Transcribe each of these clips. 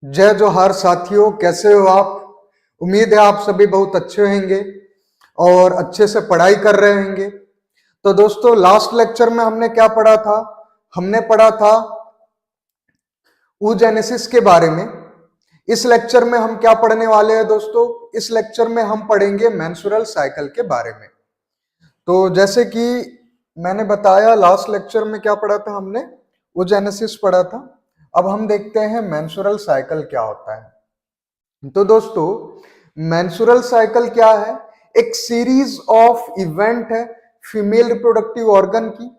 जय जोहार साथियों, कैसे हो आप। उम्मीद है आप सभी बहुत अच्छे होंगे और अच्छे से पढ़ाई कर रहे होंगे। तो दोस्तों, लास्ट लेक्चर में हमने क्या पढ़ा था? हमने पढ़ा था oogenesis के बारे में। इस लेक्चर में हम क्या पढ़ने वाले हैं दोस्तों? इस लेक्चर में हम पढ़ेंगे मेंस्ट्रुअल साइकिल के बारे में। तो जैसे कि मैंने बताया, लास्ट लेक्चर में क्या पढ़ा था हमने? oogenesis पढ़ा था। अब हम देखते हैं मेंस्ट्रुअल साइकिल क्या होता है। तो दोस्तों, मेंस्ट्रुअल साइकिल क्या है? एक सीरीज ऑफ इवेंट है फीमेल रिप्रोडक्टिव ऑर्गन की,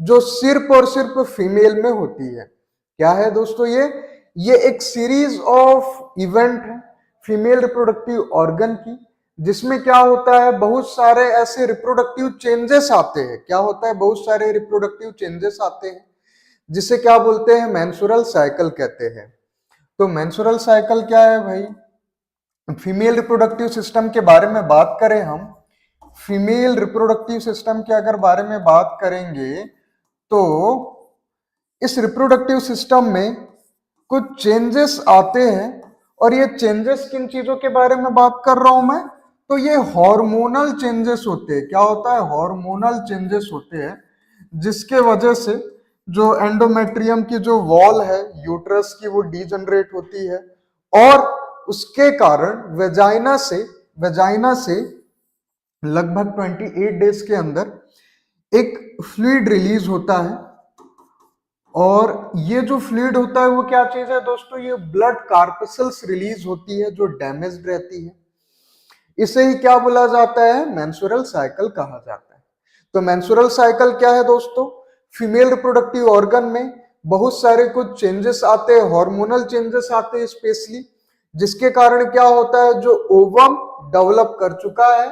जो सिर्फ और सिर्फ फीमेल में होती है। क्या है दोस्तों? ये एक सीरीज ऑफ इवेंट है फीमेल रिप्रोडक्टिव ऑर्गन की, जिसमें क्या होता है, बहुत सारे ऐसे रिप्रोडक्टिव चेंजेस आते हैं। क्या होता है? बहुत सारे रिप्रोडक्टिव चेंजेस आते हैं, जिसे क्या बोलते हैं? मेंस्ट्रुअल साइकिल कहते हैं। तो मेंस्ट्रुअल साइकिल क्या है भाई? फीमेल रिप्रोडक्टिव सिस्टम के बारे में बात करें हम, फीमेल रिप्रोडक्टिव सिस्टम के अगर बारे में बात करेंगे, तो इस रिप्रोडक्टिव सिस्टम में कुछ चेंजेस आते हैं। और ये चेंजेस किन चीजों के बारे में बात कर रहा हूं मैं? तो ये हार्मोनल चेंजेस होते हैं। क्या होता है? हार्मोनल चेंजेस होते हैं, जिसके वजह से जो एंडोमेट्रियम की जो वॉल है यूट्रस की, वो डीजनरेट होती है, और उसके कारण वेजाइना से लगभग 28 डेज के अंदर एक फ्लूइड रिलीज होता है। और ये जो फ्लूइड होता है वो क्या चीज है दोस्तों? ये ब्लड कार्पसल्स रिलीज होती है, जो डैमेज्ड रहती है। इसे ही क्या बोला जाता है? मेंस्ट्रुअल साइकिल कहा जाता है। तो मेंस्ट्रुअल साइकिल क्या है दोस्तों? फीमेल रिप्रोडक्टिव ऑर्गन में बहुत सारे कुछ चेंजेस आते हैं, हार्मोनल चेंजेस आते हैं स्पेशली, जिसके कारण क्या होता है, जो ओवम डेवलप कर चुका है,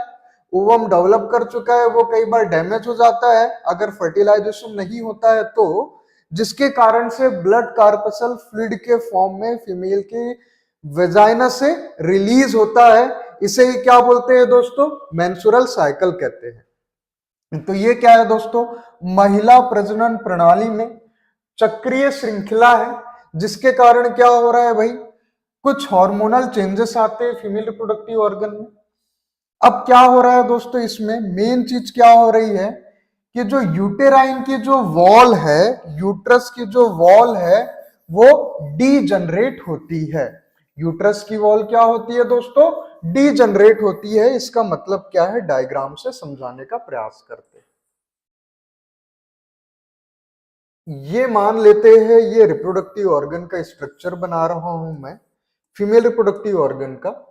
वो कई बार डैमेज हो जाता है अगर फर्टिलाइजेशन नहीं होता है तो, जिसके कारण से ब्लड कार्पसल फ्लूइड के फॉर्म में फीमेल की वेजाइना से रिलीज होता है। इसे ही क्या बोलते हैं दोस्तों? मेंस्ट्रुअल साइकिल कहते हैं। तो ये क्या है दोस्तों? महिला प्रजनन प्रणाली में चक्रीय श्रृंखला है, जिसके कारण क्या हो रहा है भाई? कुछ हार्मोनल चेंजेस आते हैं फीमेल रिप्रोडक्टिव ऑर्गन में। अब क्या हो रहा है दोस्तों? इसमें मेन चीज क्या हो रही है कि जो यूटेराइन की जो वॉल है, यूट्रस की जो वॉल है, वो डीजनरेट होती है। यूट्रस की वॉल क्या होती है दोस्तों? डीजनरेट होती है। इसका मतलब क्या है? डायग्राम से समझाने का प्रयास करते हैं। ये मान लेते हैं ये रिप्रोडक्टिव ऑर्गन का स्ट्रक्चर बना रहा हूं मैं, फीमेल रिप्रोडक्टिव ऑर्गन का।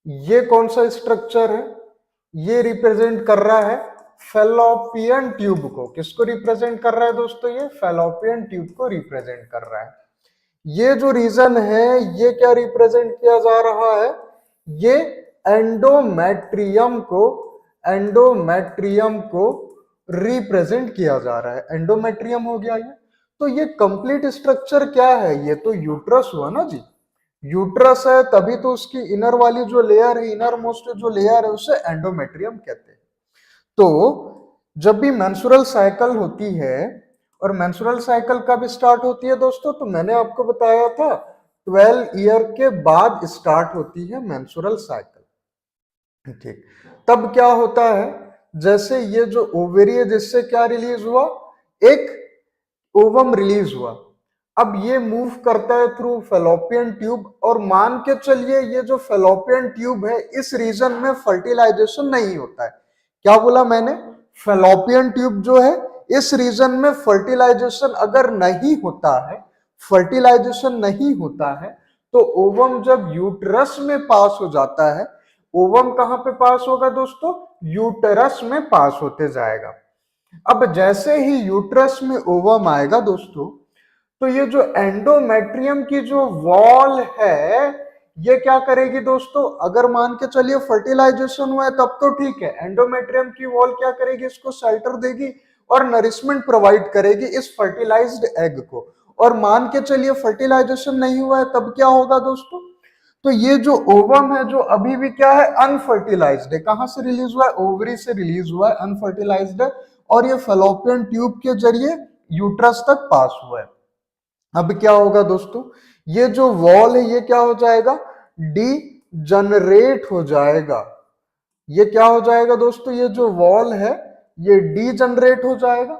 ये कौन सा स्ट्रक्चर है? ये रिप्रेजेंट कर रहा है फैलोपियन ट्यूब को। किसको रिप्रेजेंट कर रहा है दोस्तों? ये फैलोपियन ट्यूब को रिप्रेजेंट कर रहा है। ये जो रीजन है, ये क्या रिप्रेजेंट किया जा रहा है? ये एंडोमेट्रियम को रिप्रेजेंट किया जा रहा है। एंडोमेट्रियम हो गया ये। तो ये कंप्लीट स्ट्रक्चर क्या है? ये तो यूट्रस हुआ ना जी। यूट्रस है, तभी तो उसकी इनर वाली जो लेयर है, इनर मोस्ट जो लेयर है, उसे एंडोमेट्रियम कहते हैं। तो जब भी मेंस्ट्रुअल साइकिल होती है, और मेंस्ट्रुअल साइकिल कब स्टार्ट होती है दोस्तों? तो मैंने आपको बताया था 12 ईयर के बाद स्टार्ट होती है मेंस्ट्रुअल साइकिल। ठीक। तब क्या होता है, जैसे ये जो ओवेरी है, जिससे क्या रिलीज हुआ? एक ओवम रिलीज हुआ। अब ये मूव करता है थ्रू फेलोपियन ट्यूब, और मान के चलिए ये जो फेलोपियन ट्यूब है, इस रीजन में फर्टिलाइजेशन नहीं होता है। क्या बोला मैंने? फेलोपियन ट्यूब जो है, इस रीजन में फर्टिलाइजेशन अगर नहीं होता है, तो ओवम जब यूटरस में पास हो जाता है, ओवम कहां पे पास होगा दोस्तों? यूटरस में पास होते जाएगा। अब जैसे ही यूट्रस में ओवम आएगा दोस्तों, तो ये जो एंडोमेट्रियम की जो वॉल है, ये क्या करेगी दोस्तों? अगर मान के चलिए फर्टिलाइजेशन हुआ है तब तो ठीक है, एंडोमेट्रियम की वॉल क्या करेगी? इसको शेल्टर देगी और नरिशमेंट प्रोवाइड करेगी इस फर्टिलाइज्ड एग को। और मान के चलिए फर्टिलाइजेशन नहीं हुआ है, तब क्या होगा दोस्तों? तो ये जो ओवम है, जो अभी भी क्या है? अनफर्टिलाइज्ड है। कहां से रिलीज हुआ है? ओवरी से रिलीज हुआ है, अनफर्टिलाइज्ड है, और ये फेलोपियन ट्यूब के जरिए यूट्रस तक पास हुआ है। अब क्या होगा दोस्तों? ये जो वॉल है ये क्या हो जाएगा, डीजनरेट हो जाएगा। ये क्या हो जाएगा दोस्तों, ये जो वॉल है ये डीजनरेट हो जाएगा,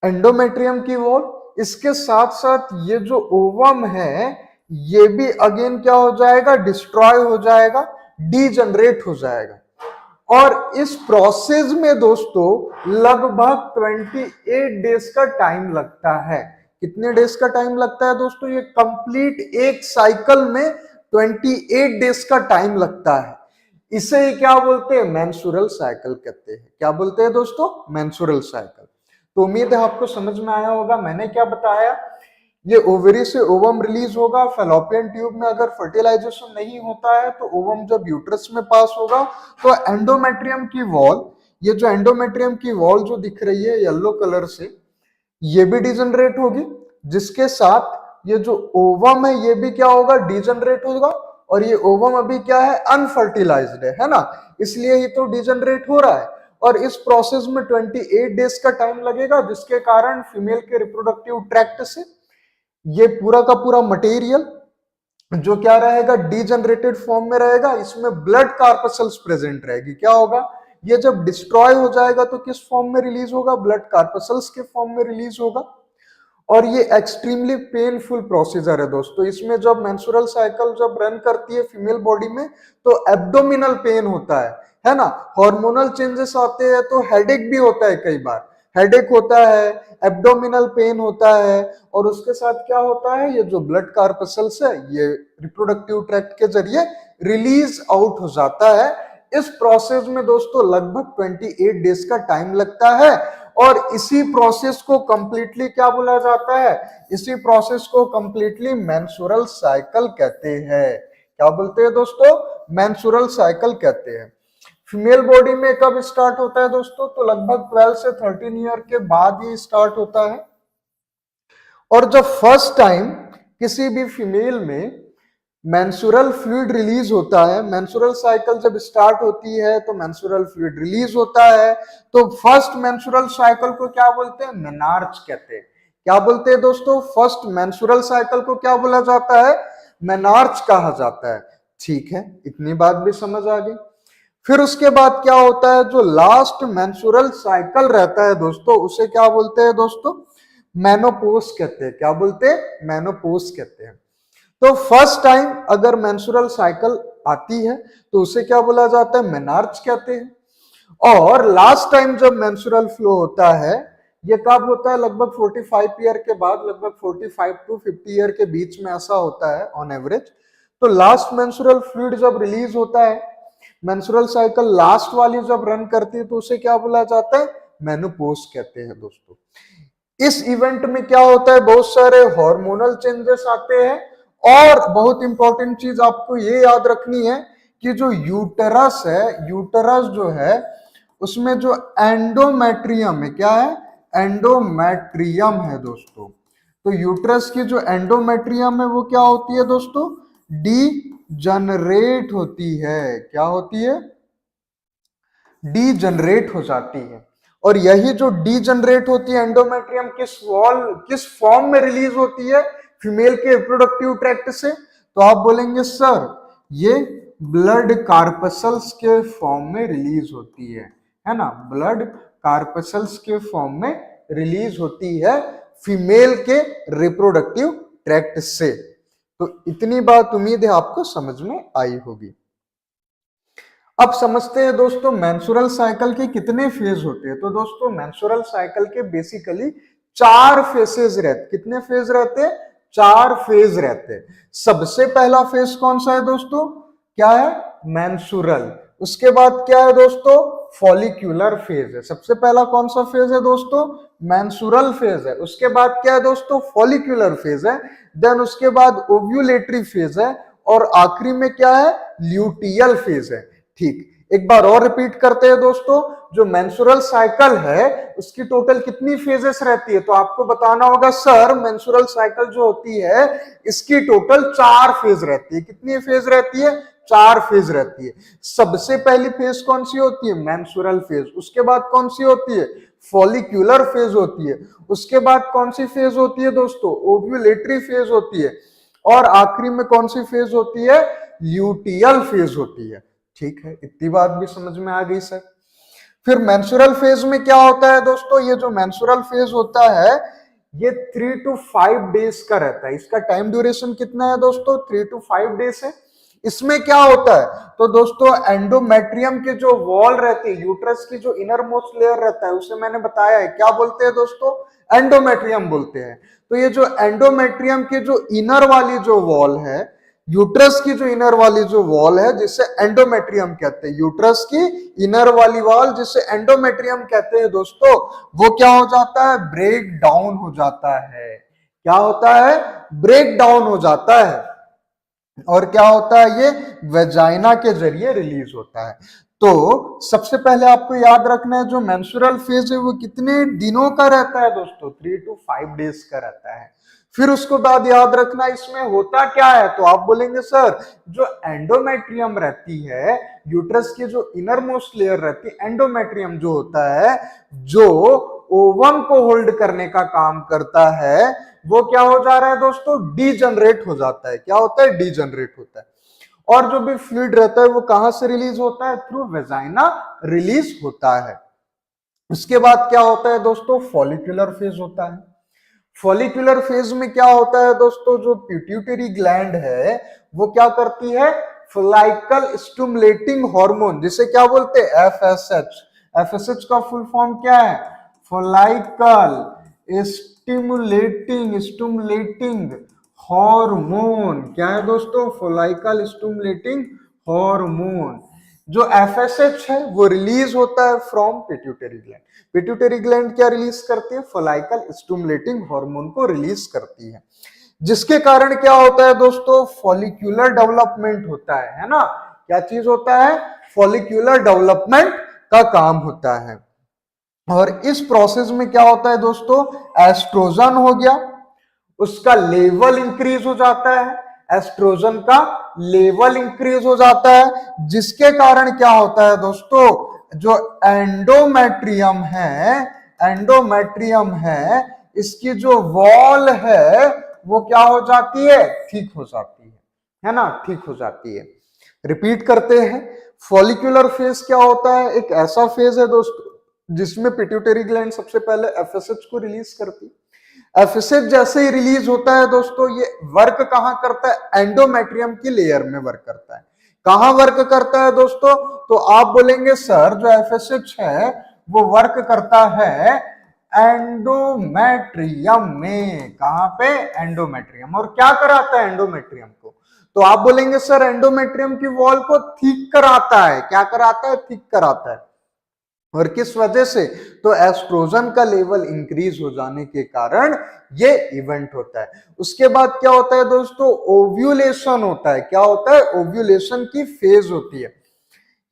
एंडोमेट्रियम की वॉल। इसके साथ साथ ये जो ओवम है ये भी अगेन क्या हो जाएगा, डिस्ट्रॉय हो जाएगा, डीजनरेट हो जाएगा। और इस प्रोसेस में दोस्तों लगभग 28 डेज का टाइम लगता है। कितने डेज का टाइम लगता है दोस्तों, ये कंप्लीट एक साइकिल में 28 डेज का टाइम लगता है। इसे ही क्या बोलते हैं, मेंस्ट्रुअल साइकिल कहते हैं। क्या बोलते हैं दोस्तों, मेंस्ट्रुअल साइकिल। तो उम्मीद है आपको समझ में आया होगा। मैंने क्या बताया, ये ओवरी से ओवम रिलीज होगा। फैलोपियन ट्यूब में अगर फर्टिलाइजेशन नहीं होता है तो ओवम जब यूट्रस में पास होगा तो एंडोमेट्रियम की वॉल, ये जो एंडोमेट्रियम की वॉल जो दिख रही है येलो कलर से, ये भी डिजनरेट होगी। जिसके साथ ये जो ओवम है ये भी क्या होगा, डिजनरेट होगा। और ये ओवम अभी क्या है, अनफर्टिलाइज्ड है ना, इसलिए ये तो डिजनरेट हो रहा है। और इस प्रोसेस में 28 डेज का टाइम लगेगा, जिसके कारण फीमेल के रिप्रोडक्टिव ट्रैक्ट से ये पूरा का पूरा मटेरियल जो क्या रहेगा, डीजनरेटेड फॉर्म में रहेगा। इसमें ब्लड कार्पसल्स प्रेजेंट रहेगी। क्या होगा, ये जब डिस्ट्रॉय हो जाएगा तो किस फॉर्म में रिलीज होगा, ब्लड कार्पसल्स के फॉर्म में रिलीज होगा। और ये एक्सट्रीमली पेनफुल प्रोसीजर है दोस्तों। इसमें जब मेंस्ट्रुअल साइकिल जब रन करती है फीमेल बॉडी में तो एब्डोमिनल पेन होता है ना। हार्मोनल चेंजेस आते हैं तो हेडेक भी होता है, कई बार हेडेक होता है, एब्डोमिनल पेन होता है। और उसके साथ क्या होता है, ये जो ब्लड कार्पसल्स है ये रिप्रोडक्टिव ट्रैक्ट के जरिए रिलीज आउट हो जाता है। इस प्रोसेस में दोस्तों लगभग 28 डेज का टाइम लगता है। और इसी प्रोसेस को कंप्लीटली क्या बोला जाता है, इसी प्रोसेस को कंप्लीटली मेंस्ट्रुअल साइकिल कहते हैं। क्या बोलते हैं दोस्तों, मेंस्ट्रुअल साइकिल कहते हैं। फीमेल बॉडी में कब स्टार्ट होता है दोस्तों, तो लगभग 12 से 13 ईयर के बाद ये स्टार्ट होता है। और जब फर्स्ट टाइम किसी भी फीमेल में मेंस्ट्रुअल फ्लूइड रिलीज होता है, मेंस्ट्रुअल साइकिल जब स्टार्ट होती है तो मेंस्ट्रुअल फ्लूइड रिलीज होता है। तो फर्स्ट मेंस्ट्रुअल साइकिल को क्या बोलते हैं, मेनार्च कहते हैं। क्या बोलते हैं दोस्तों, फर्स्ट मेंस्ट्रुअल साइकिल को क्या बोला जाता है, मेनार्च कहा जाता है। ठीक है, इतनी बात भी समझ आ गई। फिर उसके बाद क्या होता है, जो लास्ट मेंस्ट्रुअल साइकिल रहता है दोस्तों उसे क्या बोलते हैं दोस्तों, मेनोपॉज कहते हैं। क्या बोलते हैं, मेनोपॉज कहते हैं। तो फर्स्ट टाइम अगर मेंस्ट्रुअल साइकिल आती है तो उसे क्या बोला जाता है, मेनार्च कहते हैं। और लास्ट टाइम जब मेंस्ट्रुअल फ्लो होता है ये कब होता है, लगभग 45 ईयर के बाद, लगभग 45 टू 50 ईयर के बीच में ऐसा होता है ऑन एवरेज। तो लास्ट मेंस्ट्रुअल फ्लूइड जब रिलीज होता है, मेंस्ट्रुअल साइकिल लास्ट वाली जब रन करती है तो उसे क्या बोला जाता है, मेनोपॉज कहते हैं दोस्तों। इस इवेंट में क्या होता है, बहुत सारे हार्मोनल चेंजेस आते हैं। और बहुत इंपॉर्टेंट चीज आपको ये याद रखनी है कि जो यूटेरस है, यूटेरस जो है उसमें जो एंडोमेट्रियम है, क्या है, एंडोमेट्रियम है दोस्तों। तो यूटेरस की जो एंडोमेट्रियम है वो क्या होती है दोस्तों, डीजनरेट होती है। क्या होती है, डीजनरेट हो जाती है। और यही जो डीजनरेट होती है एंडोमेट्रियम किस फॉर्म में रिलीज होती है, फीमेल के रिप्रोडक्टिव ट्रैक्ट से। तो आप बोलेंगे सर ये ब्लड कार्पसल्स के फॉर्म में रिलीज होती है ना, ब्लड कार्पसल्स के फॉर्म में रिलीज होती है फीमेल के रिप्रोडक्टिव ट्रैक्ट से। तो इतनी बात उम्मीद है आपको समझ में आई होगी। अब समझते हैं दोस्तों मेंस्ट्रुअल साइकिल के कितने फेज होते हैं। तो दोस्तों मेंस्ट्रुअल साइकिल के बेसिकली 4 फेजेस रहते। कितने फेज रहते हैं, 4 फेज रहते हैं। सबसे पहला फेज कौन सा है दोस्तों, क्या है, मेंस्ट्रुअल। उसके बाद क्या है दोस्तों, फॉलिक्यूलर फेज है। सबसे पहला कौन सा फेज है दोस्तों, मेंस्ट्रुअल फेज है। उसके बाद क्या है दोस्तों, फॉलिक्यूलर फेज है। देन उसके बाद ओव्यूलेटरी फेज है। और आखिरी में क्या है, ल्यूटियल फेज है। ठीक, एक बार और रिपीट करते हैं दोस्तों, जो मेंस्ट्रुअल साइकिल है उसकी टोटल कितनी फेजेस रहती है। तो आपको बताना होगा सर मेंस्ट्रुअल साइकिल जो होती है इसकी टोटल 4 फेज रहती है। कितनी फेज रहती है, 4 फेज रहती है। सबसे पहली फेज कौन सी होती है, मेंस्ट्रुअल फेज। उसके बाद कौन सी होती है, फॉलिक्यूलर फेज होती है। उसके बाद कौन सी फेज होती है दोस्तों, ओव्यूलेटरी फेज होती है। और आखिरी में कौन सी फेज होती है, ल्यूटियल फेज होती है। ठीक है, इतनी बात भी समझ में आ गई सर। फिर मेंस्ट्रुअल फेज में क्या होता है दोस्तों, ये जो मेंस्ट्रुअल फेज होता है ये 3 to 5 डेज का रहता है। इसका टाइम ड्यूरेशन कितना है दोस्तों, 3 to 5 डेज है। इसमें क्या होता है, तो दोस्तों एंडोमेट्रियम के जो वॉल रहती है, यूट्रस की जो इनर मोस्ट लेयर रहता है, उसे मैंने बताया है क्या बोलते हैं दोस्तों, एंडोमेट्रियम बोलते हैं। तो ये जो एंडोमेट्रियम के जो इनर वाली जो वॉल है, यूट्रस की जो इनर वाली जो वॉल है जिसे एंडोमेट्रियम कहते हैं, यूट्रस की इनर वाली वॉल जिसे एंडोमेट्रियम कहते हैं दोस्तों, वो क्या हो जाता है, ब्रेक डाउन हो जाता है। क्या होता है, ब्रेक डाउन हो जाता है। और क्या होता है, ये वेजाइना के जरिए रिलीज होता है। तो सबसे पहले आपको याद रखना है जो मेंस्ट्रुअल फेज है वो कितने दिनों का रहता है दोस्तों, 3 to 5 डेज का रहता है। फिर उसको बाद याद रखना इसमें होता क्या है, तो आप बोलेंगे सर जो एंडोमेट्रियम रहती है, यूट्रस की जो इनर मोस्ट लेयर रहती है, एंडोमेट्रियम जो होता है, जो ओवम को होल्ड करने का काम करता है, वो क्या हो जा रहा है दोस्तों, डीजनरेट हो जाता है। क्या होता है, डीजनरेट होता है। और जो भी फ्लूइड रहता है वो कहां से रिलीज होता है, थ्रू वेजाइना रिलीज होता है। उसके बाद क्या होता है दोस्तों, फॉलिक्यूलर फेज होता है। फॉलिक्यूलर फेज में क्या होता है दोस्तों, जो पिट्यूटरी ग्लैंड है वो क्या करती है, फॉलिकल स्टिमुलेटिंग हार्मोन, जिसे क्या बोलते हैं, एफएसएच। एफएसएच का फुल फॉर्म क्या है, फॉलिकल स्टिमुलेटिंग हार्मोन। क्या है दोस्तों, फॉलिकल स्टिमुलेटिंग हार्मोन। जो एफएसएच है वो रिलीज होता है from pituitary gland. Pituitary gland क्या रिलीज करती है, फॉलिकल स्टिमुलेटिंग हार्मोन को रिलीज करती है, जिसके कारण क्या होता है दोस्तों, फॉलिक्यूलर डेवलपमेंट होता है ना। क्या चीज होता है, फॉलिक्यूलर डेवलपमेंट का काम होता है। और इस प्रोसेस में क्या होता है दोस्तों, एस्ट्रोजन हो गया, उसका लेवल इंक्रीज हो जाता है, एस्ट्रोजन का लेवल इंक्रीज हो जाता है, जिसके कारण क्या होता है दोस्तों, जो एंडोमेट्रियम है, इसकी जो वॉल है वो क्या हो जाती है, ठीक हो जाती है ना, ठीक हो जाती है। रिपीट करते हैं, फॉलिक्यूलर फेज क्या होता है, एक ऐसा फेज है दोस्तों जिसमें पिट्यूटरी ग्लैंड सबसे पहले एफएसएच को रिलीज करती है। एफएसएच जैसे ही रिलीज होता है दोस्तों, ये वर्क कहां करता है, एंडोमेट्रियम की लेयर में वर्क करता है। कहां वर्क करता है दोस्तों, तो आप बोलेंगे सर जो एफएसएच है वो वर्क करता है एंडोमेट्रियम में। कहां पे, एंडोमेट्रियम। और क्या कराता है एंडोमेट्रियम को, तो आप बोलेंगे सर एंडोमेट्रियम की वॉल को थिक कराता है। क्या कराता है, थिक कराता है। और किस वजह से, तो एस्ट्रोजन का लेवल इंक्रीज हो जाने के कारण ये इवेंट होता है। उसके बाद क्या होता है दोस्तों, ओव्यूलेशन होता है। क्या होता है, ओव्यूलेशन की फेज होती है।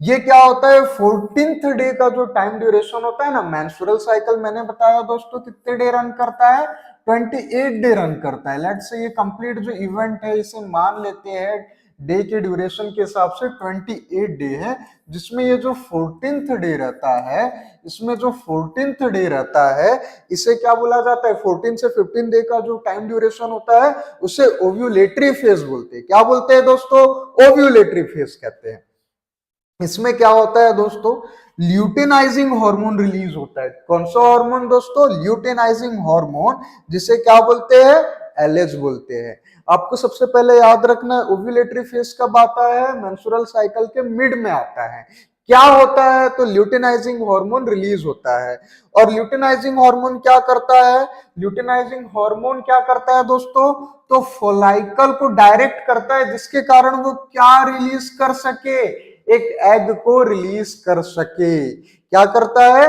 ये क्या होता है, 14th डे का जो टाइम ड्यूरेशन होता है ना, मेंस्ट्रुअल साइकिल मैंने बताया दोस्तों कितने डे रन करता है, 28 डे रन करता है। लेट्स से ये कंप्लीट जो इवेंट है इसे मान लेते हैं डे के ड्यूरेशन के हिसाब से 28 डे है, जिसमें ये जो 14th डे रहता है, इसमें जो 14th डे रहता है इसे क्या बोला जाता है, 14 से 15 डे का जो टाइम ड्यूरेशन होता है उसे ओव्यूलेटरी फेज बोलते हैं। क्या बोलते हैं दोस्तों, ओव्यूलेटरी फेज कहते हैं। इसमें क्या होता है दोस्तों, ल्यूटेनाइजिंग हार्मोन रिलीज होता है। कौन सा हार्मोन दोस्तों, ल्यूटेनाइजिंग हार्मोन, जिसे क्या बोलते हैं, एलएच बोलते हैं। आपको सबसे पहले याद रखना है ओव्यूलेटरी फेज कब आता है, मेंस्ट्रुअल साइकिल के मिड में आता है। क्या होता है, तो ल्यूटेनाइजिंग हार्मोन रिलीज होता है। और ल्यूटेनाइजिंग हार्मोन क्या करता है, ल्यूटेनाइजिंग हार्मोन क्या करता है दोस्तों, तो फॉलिकल को डायरेक्ट करता है, जिसके कारण वो क्या रिलीज कर सके, एक एग को रिलीज कर सके। क्या करता है,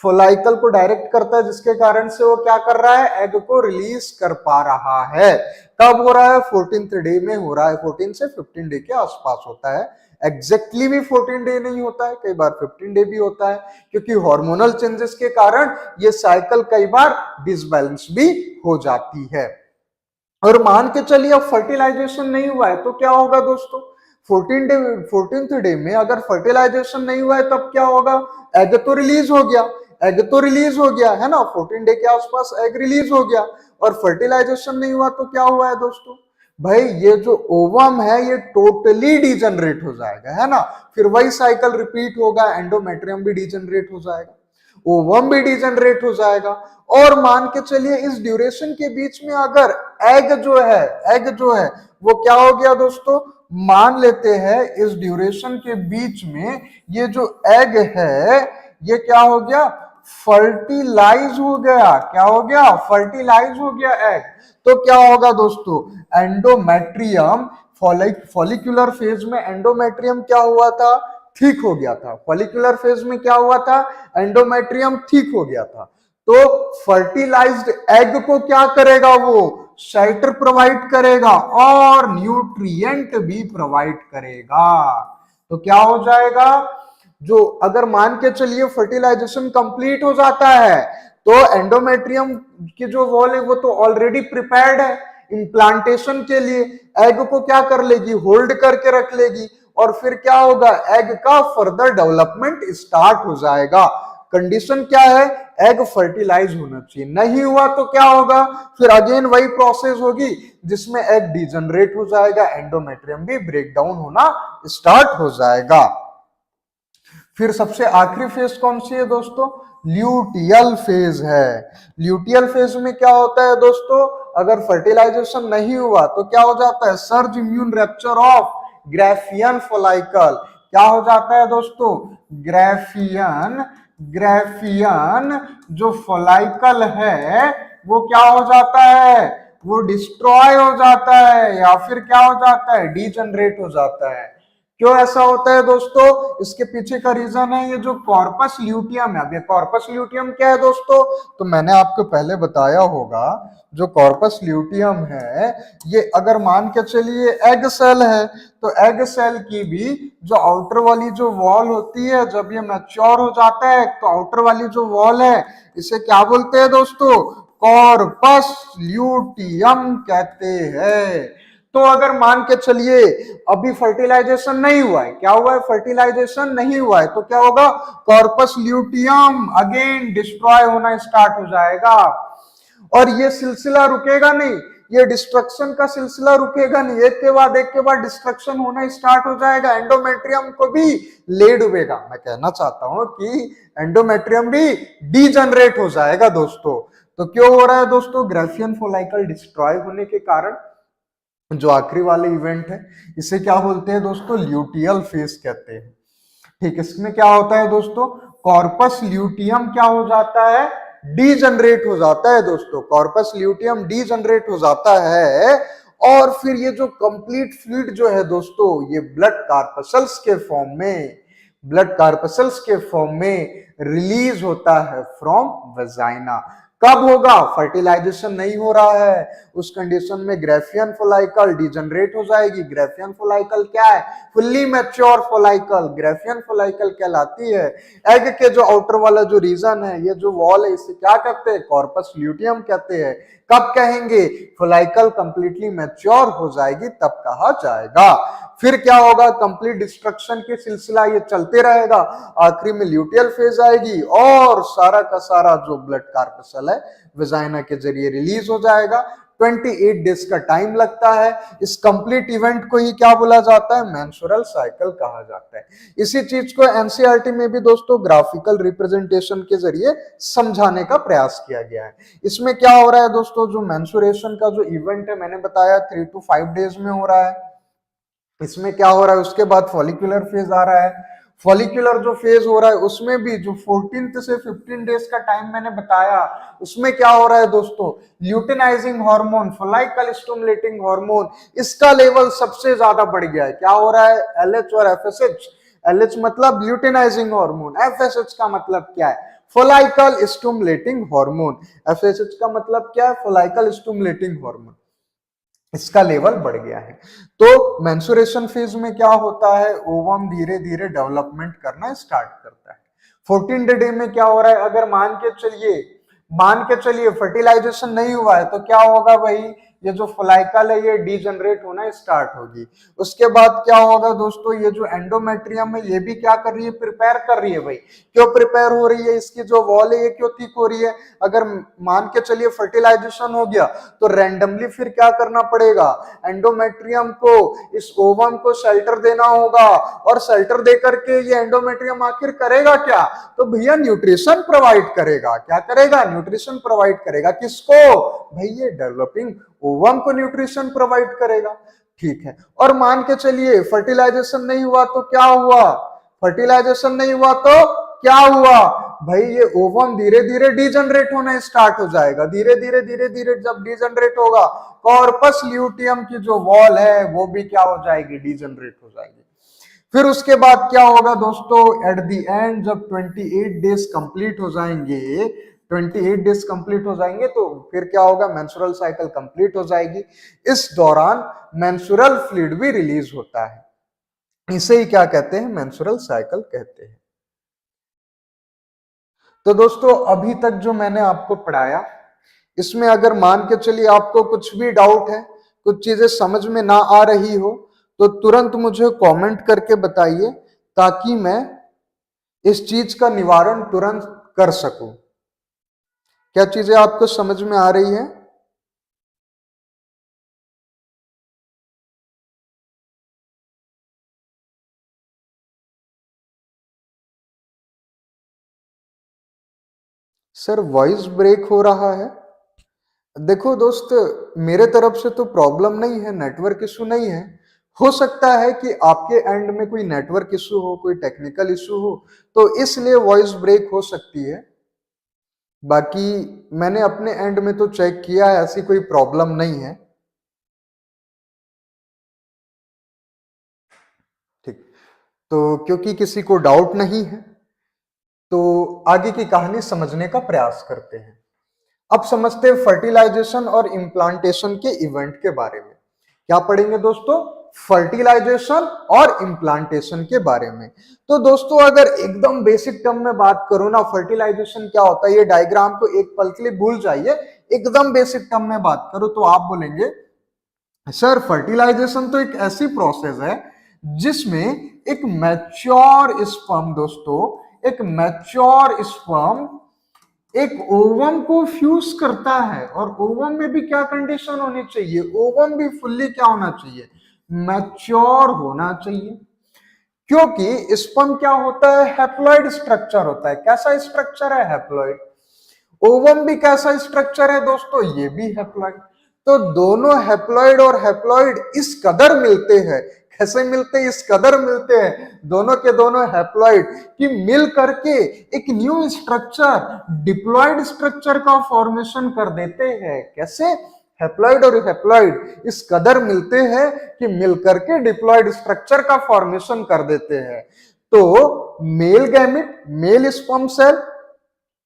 फॉलिकल को डायरेक्ट करता है, जिसके कारण से वो क्या कर रहा है, एग को रिलीज कर पा रहा है। कब हो रहा है, 14th डे में हो रहा है, 14 से 15 डे के आसपास होता है। एग्जैक्टली भी 14 डे नहीं होता है, कई बार 15 डे भी होता है, क्योंकि हार्मोनल चेंजेस के कारण ये साइकिल कई बार डिसबैलेंस भी हो जाती है। और मान के चलिए अब फर्टिलाइजेशन नहीं हुआ है तो क्या होगा दोस्तों, 14th डे में अगर फर्टिलाइजेशन नहीं हुआ है तब क्या होगा, एग तो रिलीज हो गया, एग तो रिलीज हो गया है ना, 14 डे के आसपास एग रिलीज हो गया, और फर्टिलाइजेशन नहीं हुआ तो क्या हुआ है दोस्तों, भाई ये जो ओवम है ये टोटली डिजनरेट हो जाएगा, है ना। फिर वही साइकिल रिपीट होगा, एंडोमेट्रियम भी डिजनरेट हो जाएगा, ओवम भी डिजनरेट हो जाएगा। और मान के चलिए इस ड्यूरेशन के बीच में अगर एग जो है वो क्या हो गया दोस्तों, मान लेते हैं इस ड्यूरेशन के बीच में ये जो एग है ये क्या हो गया, फर्टिलाइज हो गया। क्या हो गया, फर्टिलाइज हो गया एग। तो क्या होगा दोस्तों, एंडोमेट्रियम फॉलिक्यूलर फेज में एंडोमेट्रियम क्या हुआ था, ठीक हो गया था। फॉलिक्यूलर फेज में क्या हुआ था, एंडोमेट्रियम ठीक हो गया था। तो फर्टिलाइज्ड एग को क्या करेगा, वो शेल्टर प्रोवाइड करेगा और न्यूट्रिएंट भी प्रोवाइड करेगा। तो क्या हो जाएगा, जो अगर मान के चलिए फर्टिलाइजेशन कंप्लीट हो जाता है तो एंडोमेट्रियम की जो वॉल है वो तो ऑलरेडी प्रिपेयर्ड है इम्प्लांटेशन के लिए। एग को क्या कर लेगी, होल्ड करके रख लेगी और फिर क्या होगा, एग का फर्दर डेवलपमेंट स्टार्ट हो जाएगा। कंडीशन क्या है, एग फर्टिलाइज होना चाहिए, नहीं हुआ तो क्या होगा, फिर अगेन वही प्रोसेस होगी जिसमें एग डिजनरेट हो जाएगा, एंडोमेट्रियम भी ब्रेक डाउन होना स्टार्ट हो जाएगा। फिर सबसे आखिरी फेज कौन सी है दोस्तों, ल्यूटियल फेज है। ल्यूटियल फेज में क्या होता है दोस्तों, अगर फर्टिलाइजेशन नहीं हुआ तो क्या हो जाता है, surge immune rupture of Graafian follicle. क्या हो जाता है दोस्तों, ग्राफियन जो फोलाइकल है वो क्या हो जाता है, वो डिस्ट्रॉय हो जाता है या फिर क्या हो जाता है, डीजनरेट हो जाता है। क्यों ऐसा होता है दोस्तों, इसके पीछे का रीजन है ये जो कॉर्पस ल्यूटियम है। अब ये कॉर्पस ल्यूटियम क्या है दोस्तों, तो मैंने आपको पहले बताया होगा जो कॉर्पस ल्यूटियम है ये अगर मान के चलिए एग सेल है तो एग सेल की भी जो आउटर वाली जो वॉल होती है जब ये मैच्योर हो जाता है तो आउटर वाली जो वॉल है इसे क्या बोलते हैं दोस्तों, कॉर्पस ल्यूटियम कहते हैं। तो अगर मान के चलिए अभी फर्टिलाइजेशन नहीं हुआ है, क्या हुआ है, फर्टिलाइजेशन नहीं हुआ है, तो क्या होगा, कॉर्पस ल्यूटियम अगेन डिस्ट्रॉय होना स्टार्ट हो जाएगा। और ये सिलसिला रुकेगा नहीं, ये डिस्ट्रक्शन का सिलसिला रुकेगा नहीं, एक के बाद डिस्ट्रक्शन होना स्टार्ट हो जाएगा, एंडोमेट्रियम को भी ले डूबेगा। मैं कहना चाहता हूं कि एंडोमेट्रियम भी डीजनरेट हो जाएगा दोस्तों। तो क्यों हो रहा है दोस्तों, ग्राफियन फोलाइकल डिस्ट्रॉय होने के कारण जो आखिरी वाले इवेंट है इसे क्या बोलते हैं दोस्तों, ल्यूटियल फेज कहते हैं। ठीक, इसमें क्या होता है दोस्तों, कॉर्पस ल्यूटियम क्या हो जाता है, डीजनरेट हो जाता है दोस्तों, कॉर्पस ल्यूटियम डीजनरेट हो जाता है। और फिर ये जो कंप्लीट फ्लूइड जो है दोस्तों ये ब्लड कार्पसल्स के फॉर्म में रिलीज होता है फ्रॉम वेजाइना। कब होगा, फर्टिलाइजेशन नहीं हो रहा है उस कंडीशन में ग्राफियन फोलाइकल डिजनरेट हो जाएगी। ग्राफियन फोलाइकल क्या है, फुल्ली मैच्योर फोलाइकल ग्राफियन फोलाइकल कहलाती है। एग के जो आउटर वाला जो रीजन है ये जो वॉल है इसे क्या कहते हैं, कॉर्पस ल्यूटियम कहते हैं। कब कहेंगे, फोलाइकल कंप्लीटली मैच्योर हो जाएगी तब कहा जाएगा। फिर क्या होगा, कंप्लीट डिस्ट्रक्शन के सिलसिला ये चलते रहेगा, आखिरी में ल्यूटियल फेज आएगी और सारा का सारा जो ब्लड कार्पसल है वेजाइना के जरिए रिलीज हो जाएगा। 28 डेज का टाइम लगता है। इस कंप्लीट इवेंट को ही क्या बोला जाता है, मेंस्ट्रुअल साइकिल कहा जाता है। इसी चीज को एनसीईआरटी में भी दोस्तों ग्राफिकल रिप्रेजेंटेशन के जरिए समझाने का प्रयास किया गया है। इसमें क्या हो रहा है दोस्तों, जो मेंस्ट्रुएशन का जो इवेंट है मैंने बताया 3 to 5 डेज में हो रहा है। इसमें क्या हो रहा है, उसके बाद फॉलिक्यूलर फेज आ रहा है। फॉलिक्यूलर जो फेज हो रहा है उसमें भी जो 14 से 15 डेज का टाइम मैंने बताया उसमें क्या हो रहा है दोस्तों, luteinizing hormone, follicle stimulating hormone, इसका लेवल सबसे ज्यादा बढ़ गया है। क्या हो रहा है, एलएच और एफएसएच। एलएच मतलब ल्यूटिनाइजिंग हार्मोन, एफएसएच का मतलब क्या है, फॉलिकल स्टिमुलेटिंग हार्मोन। एफएसएच का मतलब क्या है, फॉलिकल स्टिमुलेटिंग हार्मोन, इसका लेवल बढ़ गया है। तो मेंस्ट्रुएशन फेज में क्या होता है, ओवम धीरे धीरे डेवलपमेंट करना स्टार्ट करता है। 14 डे में क्या हो रहा है, अगर मान के चलिए फर्टिलाइजेशन नहीं हुआ है तो क्या होगा भाई, ये जो फोलाइकल है ये डीजनरेट होना स्टार्ट होगी। उसके बाद क्या होगा दोस्तों, ये जो एंडोमेट्रियम है ये भी क्या कर रही है, प्रिपेयर कर रही है भाई। क्यों प्रिपेयर हो रही है, इसकी जो वॉल है ये क्यों थिक हो रही है। अगर मान के चलिए फर्टिलाइजेशन हो गया तो रैंडमली फिर क्या करना पड़ेगा, एंडोमेट्रियम को, इस ओवम को शेल्टर देना होगा, और शेल्टर देकर के ये एंडोमेट्रियम आखिर करेगा क्या, तो भैया न्यूट्रिशन प्रोवाइड करेगा। क्या करेगा, न्यूट्रिशन प्रोवाइड करेगा। किसको, भाई ये डेवलपिंग ओवम को न्यूट्रिशन प्रोवाइड करेगा। ठीक है, और मान के चलिए फर्टिलाइजेशन नहीं हुआ तो क्या हुआ, फर्टिलाइजेशन नहीं हुआ तो क्या हुआ भाई, ये ओवम धीरे धीरे डीजनरेट होना स्टार्ट हो जाएगा। धीरे धीरे धीरे धीरे जब डीजनरेट होगा, कॉर्पस ल्यूटियम की जो वॉल है वो भी क्या हो जाएगी, डीजनरेट हो जाएगी। फिर उसके बाद क्या होगा दोस्तों, एट द एंड जब 28 डेज कंप्लीट हो जाएंगे, 28 डेज कंप्लीट हो जाएंगे तो फिर क्या होगा, मेंस्ट्रुअल साइकिल कंप्लीट हो जाएगी। इस दौरान मेंस्ट्रुअल फ्लूइड भी रिलीज होता है। इसे ही क्या कहते हैं, मेंस्ट्रुअल साइकिल कहते हैं। तो दोस्तों अभी तक जो मैंने आपको पढ़ाया, इसमें अगर मान के चलिए आपको कुछ भी डाउट है, कुछ चीजें समझ में ना आ रही हो, तो तुरंत मुझे कमेंट करके बताइए, ताकि मैं इस चीज का निवारण तुरंत कर सकूं। क्या चीजें आपको समझ में आ रही है। सर वॉइस ब्रेक हो रहा है। देखो दोस्त, मेरे तरफ से तो प्रॉब्लम नहीं है, नेटवर्क इशू नहीं है। हो सकता है कि आपके एंड में कोई नेटवर्क इशू हो, कोई टेक्निकल इशू हो, तो इसलिए वॉइस ब्रेक हो सकती है। बाकी मैंने अपने एंड में तो चेक किया है, ऐसी कोई प्रॉब्लम नहीं है। ठीक, तो क्योंकि किसी को डाउट नहीं है तो आगे की कहानी समझने का प्रयास करते हैं। अब समझते हैं फर्टिलाइजेशन और इम्प्लांटेशन के इवेंट के बारे में। क्या पढ़ेंगे दोस्तों, फर्टिलाइजेशन और इम्प्लांटेशन के बारे में। तो दोस्तों अगर एकदम बेसिक टर्म में बात करूं ना, फर्टिलाइजेशन क्या होता है, ये डायग्राम को एक पल के लिए भूल जाइए। एकदम बेसिक टर्म में बात करो तो आप बोलेंगे सर फर्टिलाइजेशन तो एक ऐसी प्रोसेस है जिसमें एक मैच्योर स्पर्म, दोस्तों एक मैच्योर स्पर्म एक ओवम को फ्यूज करता है। और ओवम में भी क्या कंडीशन होनी चाहिए, ओवम भी फुल्ली क्या होना चाहिए, मैच्योर होना चाहिए। क्योंकि स्पर्म क्या होता है, हैप्लॉइड स्ट्रक्चर होता है। कैसा स्ट्रक्चर है, हैप्लॉइड। ओवम भी कैसा स्ट्रक्चर है दोस्तों, ये भी हैप्लॉइड। तो दोनों हैप्लॉइड और हैप्लॉइड इस कदर मिलते हैं, कैसे मिलते हैं, इस कदर मिलते हैं दोनों के दोनों हैप्लॉइड कि मिल करके एक न्यू स्ट्रक्चर, डिप्लॉइड स्ट्रक्चर का फॉर्मेशन कर देते हैं। कैसे, हैप्लॉइड और हैप्लॉइड इस कदर मिलते हैं कि मिलकर के डिप्लॉइड स्ट्रक्चर का फॉर्मेशन कर देते हैं। तो male gamete, male sperm cell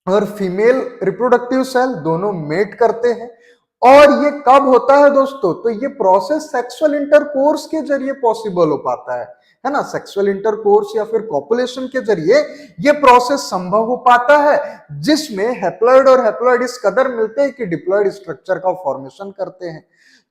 और फीमेल रिप्रोडक्टिव सेल दोनों मेट करते हैं। और ये कब होता है दोस्तों, तो ये प्रोसेस सेक्सुअल इंटरकोर्स के जरिए पॉसिबल हो पाता है ना। सेक्सुअल इंटरकोर्स या फिर कॉपुलेशन के जरिए ये प्रोसेस संभव हो पाता है, जिसमें हैप्लॉइड और हैप्लॉइड इस कदर मिलते हैं कि डिप्लॉइड स्ट्रक्चर का फॉर्मेशन करते हैं।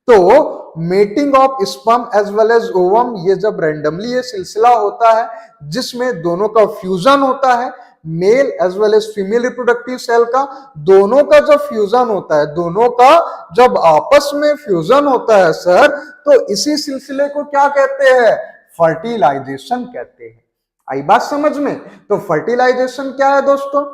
तो mating of sperm as well as ovum, ये जब रैंडमली ये सिलसिला होता है जिसमें दोनों का फ्यूजन होता है, male as well as female reproductive cell का, दोनों का जब फ्यूजन होता है, दोनों का जब आपस में फ्यूजन होता है सर, तो इसी सिलसिले को क्या कहते हैं, फर्टिलाइजेशन कहते हैं। आई बात समझ में। तो फर्टिलाइजेशन क्या है दोस्तों,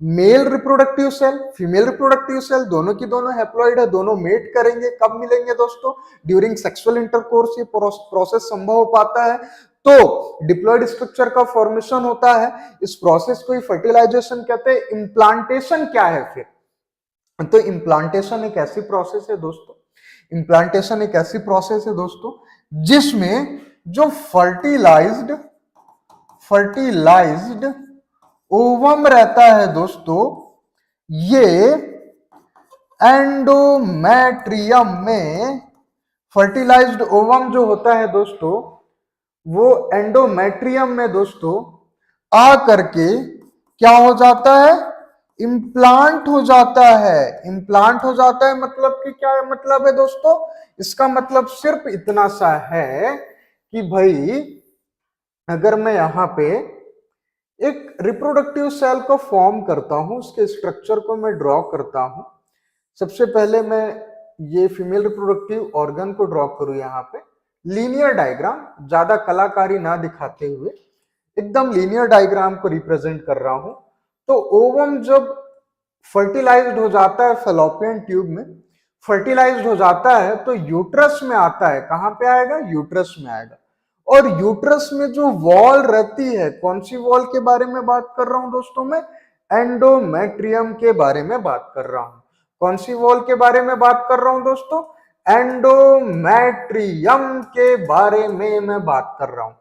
male reproductive cell, female reproductive cell, दोनों की दोनों हैप्लॉइड है, दोनों मेट करेंगे। कब मिलेंगे दोस्तों, ड्यूरिंग सेक्सुअल इंटरकोर्स ये प्रोसेस संभव हो पाता है। तो डिप्लॉइड स्ट्रक्चर का फॉर्मेशन होता है, इस प्रोसेस को ही फर्टिलाइजेशन कहते हैं। इम्प्लांटेशन क्या है फिर, तो इम्प्लांटेशन एक ऐसी प्रोसेस है दोस्तों, इम्प्लांटेशन एक ऐसी प्रोसेस है दोस्तों जिसमें जो फर्टिलाइज्ड ओवम रहता है दोस्तों, ये एंडोमेट्रियम में, फर्टिलाइज्ड ओवम जो होता है दोस्तों, वो एंडोमेट्रियम में दोस्तों आ करके क्या हो जाता है, इम्प्लांट हो जाता है। इम्प्लांट हो जाता है मतलब कि क्या मतलब है दोस्तों? इसका मतलब सिर्फ इतना सा है कि भाई अगर मैं यहां पे एक रिप्रोडक्टिव सेल को फॉर्म करता हूं, उसके स्ट्रक्चर को मैं ड्रॉ करता हूं। सबसे पहले मैं ये फीमेल रिप्रोडक्टिव ऑर्गन को ड्रॉ करूं यहाँ पे, लीनियर डायग्राम, ज्यादा कलाकारी ना दिखाते हुए एकदम लीनियर डायग्राम को रिप्रेजेंट कर रहा हूं। तो ओवम जब फर्टिलाइज्ड हो जाता है फेलोपियन ट्यूब में, फर्टिलाइज्ड हो जाता है तो यूट्रस में आता है। कहां पे आएगा? यूट्रस में आएगा। और यूट्रस में जो वॉल रहती है, कौन सी वॉल के बारे में बात कर रहा हूं दोस्तों? मैं एंडोमेट्रियम के बारे में बात कर रहा हूं। कौन सी वॉल के बारे में बात कर रहा हूं दोस्तों? एंडोमेट्रियम के बारे में मैं बात कर रहा हूं।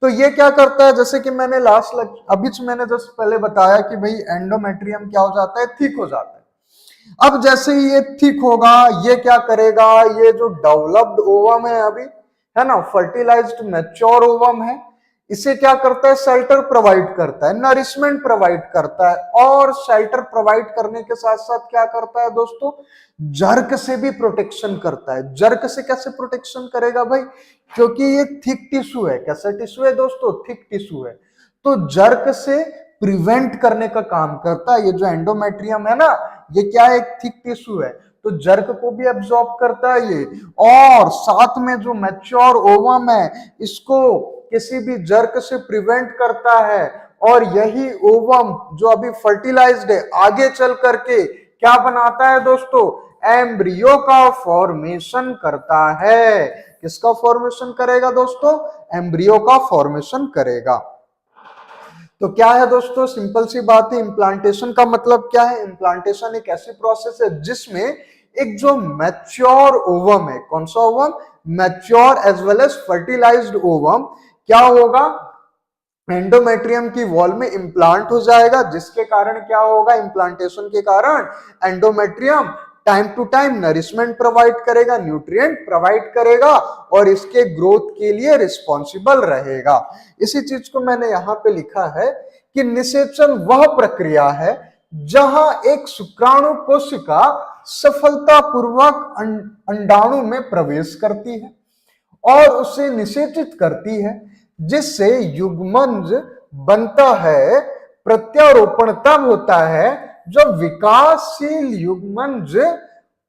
तो ये क्या करता है, जैसे कि मैंने मैंने जस्ट पहले बताया कि भाई एंडोमेट्रियम क्या हो जाता है? थिक हो जाता है। अब जैसे ही ये थिक होगा, ये क्या करेगा? ये जो डेवलप्ड ओवम है अभी, है ना, फर्टिलाइज्ड मैच्योर ओवम है, इसे क्या करता है? शेल्टर प्रोवाइड करता है, नरिशमेंट प्रोवाइड करता है। और शेल्टर प्रोवाइड करने के साथ साथ क्या करता है दोस्तों? जर्क से भी प्रोटेक्शन करता है। जर्क से कैसे प्रोटेक्शन करेगा भाई? क्योंकि ये थिक टिश्यू है। कैसा टिश्यू है दोस्तों? थिक टिश्यू है। तो जर्क से प्रिवेंट करने का काम करता है। ये जो एंडोमेट्रियम है ना, ये क्या है? एक थिक टिश्यू है, तो जर्क को भी एब्जॉर्ब करता है ये। और साथ में जो मैच्योर ओवम है, इसको किसी भी जर्क से प्रिवेंट करता है। और यही ओवम जो अभी फर्टिलाइज्ड है, आगे चल करके क्या बनाता है दोस्तों? एम्ब्रियो का फॉर्मेशन करता है। किसका फॉर्मेशन करेगा दोस्तों? एम्ब्रियो का फॉर्मेशन करेगा। तो क्या है दोस्तों? सिंपल सी बात है। इम्प्लांटेशन का मतलब क्या है? इम्प्लांटेशन एक ऐसी प्रोसेस है जिसमें एक जो मैच्योर ओवम है, कौन सा ovum? Mature as well as fertilized ovum क्या होगा? एंडोमेट्रियम की वॉल में इंप्लांट हो जाएगा, जिसके कारण क्या होगा? इंप्लांटेशन के कारण endometrium time to time nourishment provide करेगा, न्यूट्रिएंट प्रोवाइड करेगा और इसके ग्रोथ के लिए रिस्पॉन्सिबल रहेगा। इसी चीज को मैंने यहां पे लिखा है कि निषेचन वह प्रक्रिया है जहां एक शुक्राणु कोशिका सफलतापूर्वक अंडाणु में प्रवेश करती है और उसे निषेचित करती है, जिससे युग्मनज बनता है। प्रत्यारोपण तब होता है जब विकासशील युग्मनज,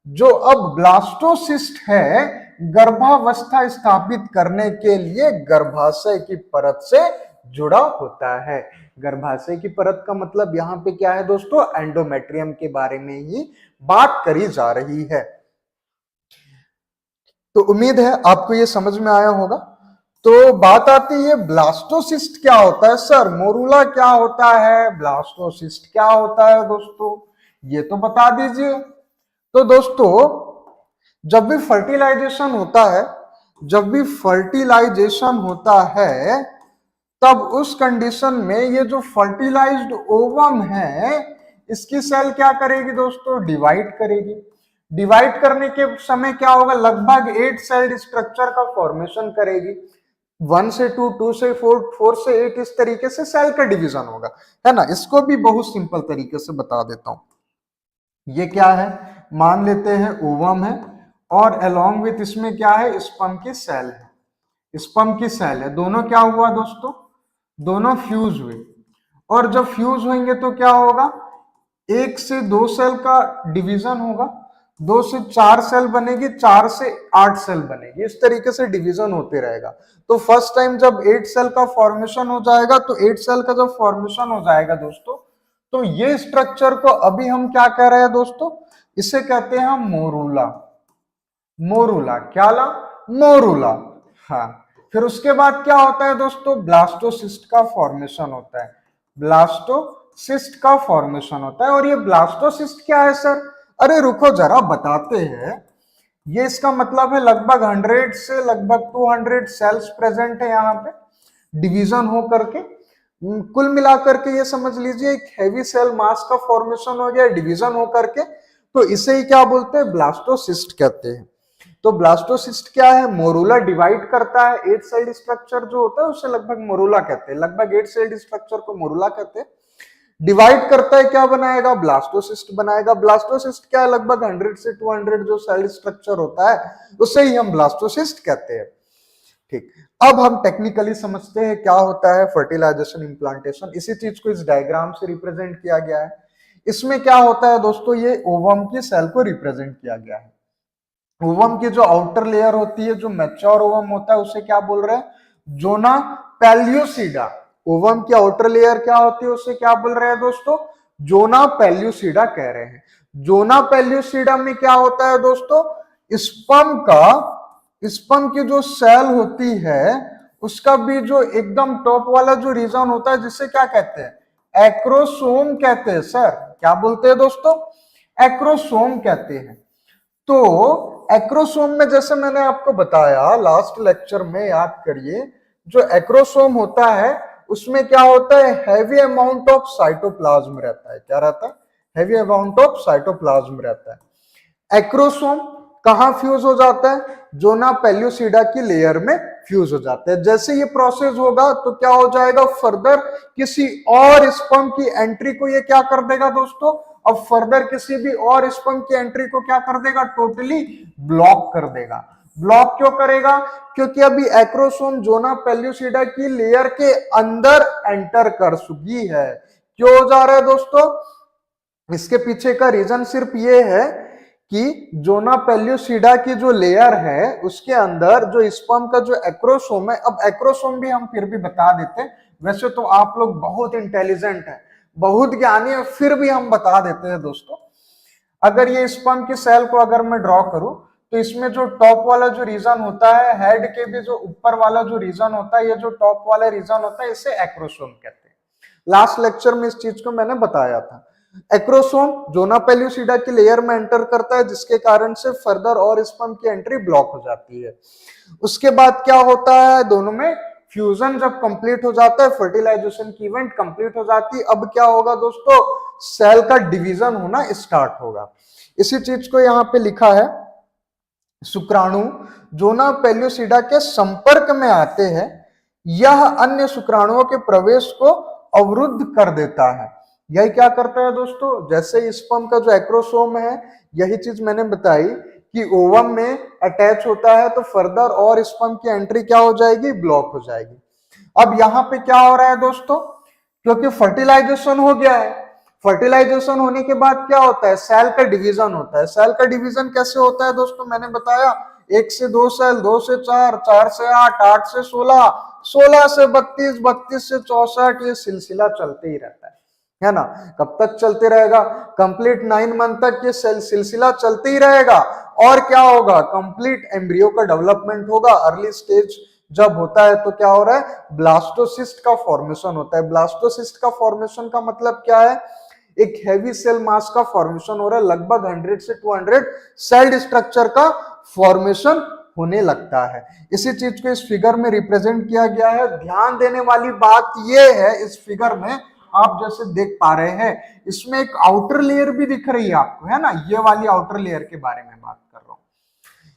जो अब ब्लास्टोसिस्ट है, गर्भावस्था स्थापित करने के लिए गर्भाशय की परत से जुड़ा होता है। गर्भाशय की परत का मतलब यहां पे क्या है दोस्तों? एंडोमेट्रियम के बारे में ही बात करी जा रही है। तो उम्मीद है आपको ये समझ में आया होगा। तो बात आती है ब्लास्टोसिस्ट क्या होता है सर? मोरूला क्या होता है? ब्लास्टोसिस्ट क्या होता है दोस्तों? ये तो बता दीजिए। तो दोस्तों जब भी फर्टिलाइजेशन होता है, जब भी फर्टिलाइजेशन होता है, तब उस कंडीशन में ये जो फर्टिलाइज्ड ओवम है, इसकी सेल क्या करेगी दोस्तों? डिवाइड करेगी। डिवाइड करने के समय क्या होगा? लगभग 8 सेल्ड स्ट्रक्चर का फॉर्मेशन करेगी। 1 से 2, 2 से 4, 4 से 8, इस तरीके से सेल का डिवीजन होगा, है ना। इसको भी बहुत सिंपल तरीके से बता देता हूं। ये क्या है? मान लेते हैं ओवम है और अलोंग विथ इसमें क्या है? स्पर्म की सेल है। स्पर्म की सेल है। दोनों क्या हुआ दोस्तों? दोनों फ्यूज हुए। और जब फ्यूज होंगे तो क्या होगा? 1 से 2 सेल का डिवीजन होगा, 2 से 4 सेल बनेगी, 4 से 8 सेल बनेगी। इस तरीके से डिवीजन होते रहेगा। तो फर्स्ट टाइम जब 8 सेल का फॉर्मेशन हो जाएगा, तो 8 सेल का जब फॉर्मेशन हो जाएगा दोस्तों, तो ये स्ट्रक्चर को अभी हम क्या कह रहे हैं दोस्तों? इसे कहते हैं मोरूला। मोरूला क्या ला? मोरूला। हाँ। फिर उसके बाद क्या होता है दोस्तों? ब्लास्टोसिस्ट का फॉर्मेशन होता है। ब्लास्टोसिस्ट का फॉर्मेशन होता है। और ये ब्लास्टोसिस्ट क्या है सर? अरे रुको जरा बताते हैं। ये इसका मतलब है लगभग 100 से लगभग 200 सेल्स प्रेजेंट है यहाँ पे, डिवीजन हो करके। कुल मिलाकर के ये समझ लीजिए एक हेवी सेल मास का फॉर्मेशन हो गया, डिवीजन हो करके। तो इसे ही क्या बोलते हैं? ब्लास्टोसिस्ट कहते हैं। तो ब्लास्टोसिस्ट क्या है? मोरूला डिवाइड करता है। 8 सेल्ड स्ट्रक्चर जो होता है उसे लगभग मोरूला कहते हैं। लगभग 8 सेल्ड स्ट्रक्चर को मोरूला कहते हैं। डिवाइड करता है क्या बनाएगा, ब्लास्टोसिस्ट बनाएगा। ब्लास्टोसिस्ट क्या है, लगभग 100 से 200 जो सेल स्ट्रक्चर होता है उसे ही हम ब्लास्टोसिस्ट कहते हैं। ठीक, अब हम टेक्निकली समझते हैं क्या होता है फर्टिलाइजेशन इम्प्लांटेशन। इसी चीज को इस डायग्राम से रिप्रेजेंट किया गया है। इसमें क्या होता है दोस्तों, ये ओवम की सेल को रिप्रेजेंट किया गया है। ओवम की जो आउटर लेयर होती है, जो मैच्योर ओवम होता है, उसे क्या बोल रहे हैं, जोना पेल्यूसिडा। ओवम की आउटर लेयर क्या होती है, उसे क्या बोल रहे हैं दोस्तों, जोना पेल्यूसिडा कह रहे हैं। जोना पेल्यूसिडा में क्या होता है दोस्तों, स्पर्म की जो सेल होती है उसका भी जो एकदम टॉप वाला जो रीजन होता है, जिसे क्या कहते हैं, एक्रोसोम कहते हैं। सर क्या बोलते हैं दोस्तों, एक्रोसोम कहते हैं। तो एक्रोसोम में जैसे मैंने आपको बताया लास्ट लेक्चर में, याद करिए, जो एक्रोसोम होता है उसमें क्या होता है, हैवी अमाउंट ऑफ साइटोप्लाज्म रहता है। क्या रहता है, हैवी अमाउंट ऑफ साइटोप्लाज्म रहता है। एक्रोसोम कहां फ्यूज हो जाता है, जोना पेल्यूसिडा की लेयर में फ्यूज हो जाता है। जैसे ये प्रोसेस होगा तो क्या हो जाएगा, फर्दर किसी और स्पर्म की एंट्री को ये क्या कर देगा दोस्तों, अब फर्दर किसी भी और स्पर्म की एंट्री को क्या कर देगा, टोटली ब्लॉक कर देगा। ब्लॉक क्यों करेगा, क्योंकि अभी एक्रोसोम जोना पेल्यूसिडा की लेयर के अंदर एंटर कर चुकी है। क्यों हो जा रहा है दोस्तों, इसके पीछे का रीजन सिर्फ ये है कि जोना पेल्यूसिडा की जो लेयर है उसके अंदर जो स्पर्म का जो एक्रोसोम है, अब एक्रोसोम भी हम फिर भी बता देते हैं, वैसे तो आप लोग बहुत इंटेलिजेंट है, बहुत ज्ञानी है, फिर भी हम बता देते हैं दोस्तों। अगर ये स्पर्म की सेल को अगर मैं ड्रॉ करूं तो इसमें जो टॉप वाला जो रीजन होता है, हेड के भी जो ऊपर वाला जो रीजन होता है, ये जो टॉप वाला रीजन होता है इसे एक्रोसोम कहते हैं। लास्ट लेक्चर में इस चीज को मैंने बताया था। एक्रोसोम जोना पेल्यूसिडा की लेयर में एंटर करता है, जिसके कारण से फर्दर और स्पर्म की एंट्री ब्लॉक हो जाती है। उसके बाद क्या होता है, दोनों में फ्यूजन जब कंप्लीट हो जाता है, फर्टिलाइजेशन की इवेंट कंप्लीट हो जाती है, अब क्या होगा दोस्तों, सेल का डिवीजन होना स्टार्ट होगा। इसी चीज को यहां पे लिखा है, शुक्राणु जोना पेल्यूसिडा के संपर्क में आते हैं, यह अन्य शुक्राणुओं के प्रवेश को अवरुद्ध कर देता है। यही क्या करता है दोस्तों, जैसे स्पर्म का जो एक्रोसोम है, यही चीज मैंने बताई कि ओवम में अटैच होता है तो फर्दर और स्पर्म की एंट्री क्या हो जाएगी, ब्लॉक हो जाएगी। अब यहाँ पे क्या हो रहा है दोस्तों, क्योंकि फर्टिलाइजेशन हो गया है, फर्टिलाइजेशन होने के बाद क्या होता है, सेल का डिवीजन होता है। सेल का डिवीजन कैसे होता है दोस्तों, मैंने बताया 1 से 2 सेल, 2 से 4, 4 से 8, 8 से 16, 16 से 32, 32 से 64, ये सिलसिला चलते ही रहता है ना। कब तक चलते रहेगा, कंप्लीट 9 मंथ तक ये सेल सिलसिला चलते ही रहेगा। और क्या होगा, कंप्लीट एम्ब्रियो का डेवलपमेंट होगा। अर्ली स्टेज जब होता है तो क्या हो रहा है, ब्लास्टोसिस्ट का फॉर्मेशन होता है। ब्लास्टोसिस्ट का फॉर्मेशन का मतलब क्या है, एक हैवी सेल मास का फॉर्मेशन हो रहा है, लगभग 100 से 200 सेल स्ट्रक्चर का फॉर्मेशन होने लगता है। इसी चीज को इस फिगर में रिप्रेजेंट किया गया है। ध्यान देने वाली बात यह है, इस फिगर में आप जैसे देख पा रहे हैं, इसमें एक आउटर लेयर भी दिख रही है आपको, है ना, ये वाली आउटर लेयर के बारे में बात कर रहा हूं,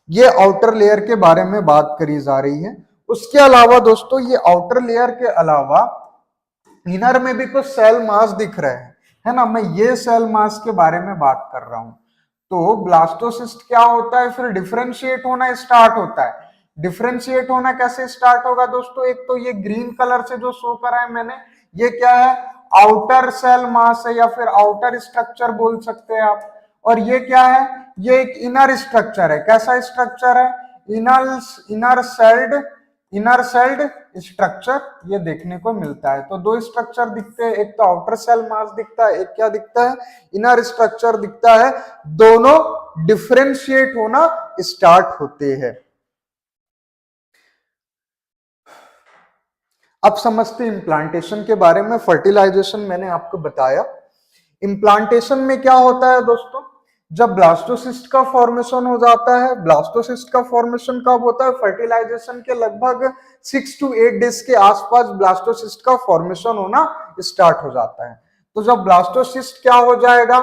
ये आउटर लेयर के बारे में बात करी जा रही है। उसके अलावा दोस्तों, ये आउटर लेयर के अलावा इनर में भी कुछ सेल मास दिख रहे हैं, है ना, मैं ये सेल मास के बारे में बात कर रहा हूं। तो ब्लास्टोसिस्ट क्या होता है, फिर डिफरेंशिएट होना स्टार्ट होता है। डिफरेंशिएट होना कैसे स्टार्ट होगा दोस्तों, एक तो ये ग्रीन कलर से जो शो करा है मैंने, ये क्या है, आउटर सेल मास है या फिर आउटर स्ट्रक्चर बोल सकते हैं आप। और ये क्या है, ये एक इनर स्ट्रक्चर है। कैसा स्ट्रक्चर है, इनर सेल्ड स्ट्रक्चर ये देखने को मिलता है। तो दो स्ट्रक्चर दिखते हैं, एक तो आउटर सेल मास दिखता है, एक क्या दिखता है, इनर स्ट्रक्चर दिखता है। दोनों डिफरेंशिएट होना स्टार्ट होते हैं। अब समझते इम्प्लांटेशन के बारे में। फर्टिलाइजेशन मैंने आपको बताया। इम्प्लांटेशन में क्या होता है दोस्तों, जब ब्लास्टोसिस्ट का फॉर्मेशन हो जाता है, ब्लास्टोसिस्ट का फॉर्मेशन कब होता है, फर्टिलाइजेशन के लगभग 6 to 8 डेज के आसपास ब्लास्टोसिस्ट का फॉर्मेशन होना स्टार्ट हो जाता है। तो जब ब्लास्टोसिस्ट क्या हो जाएगा,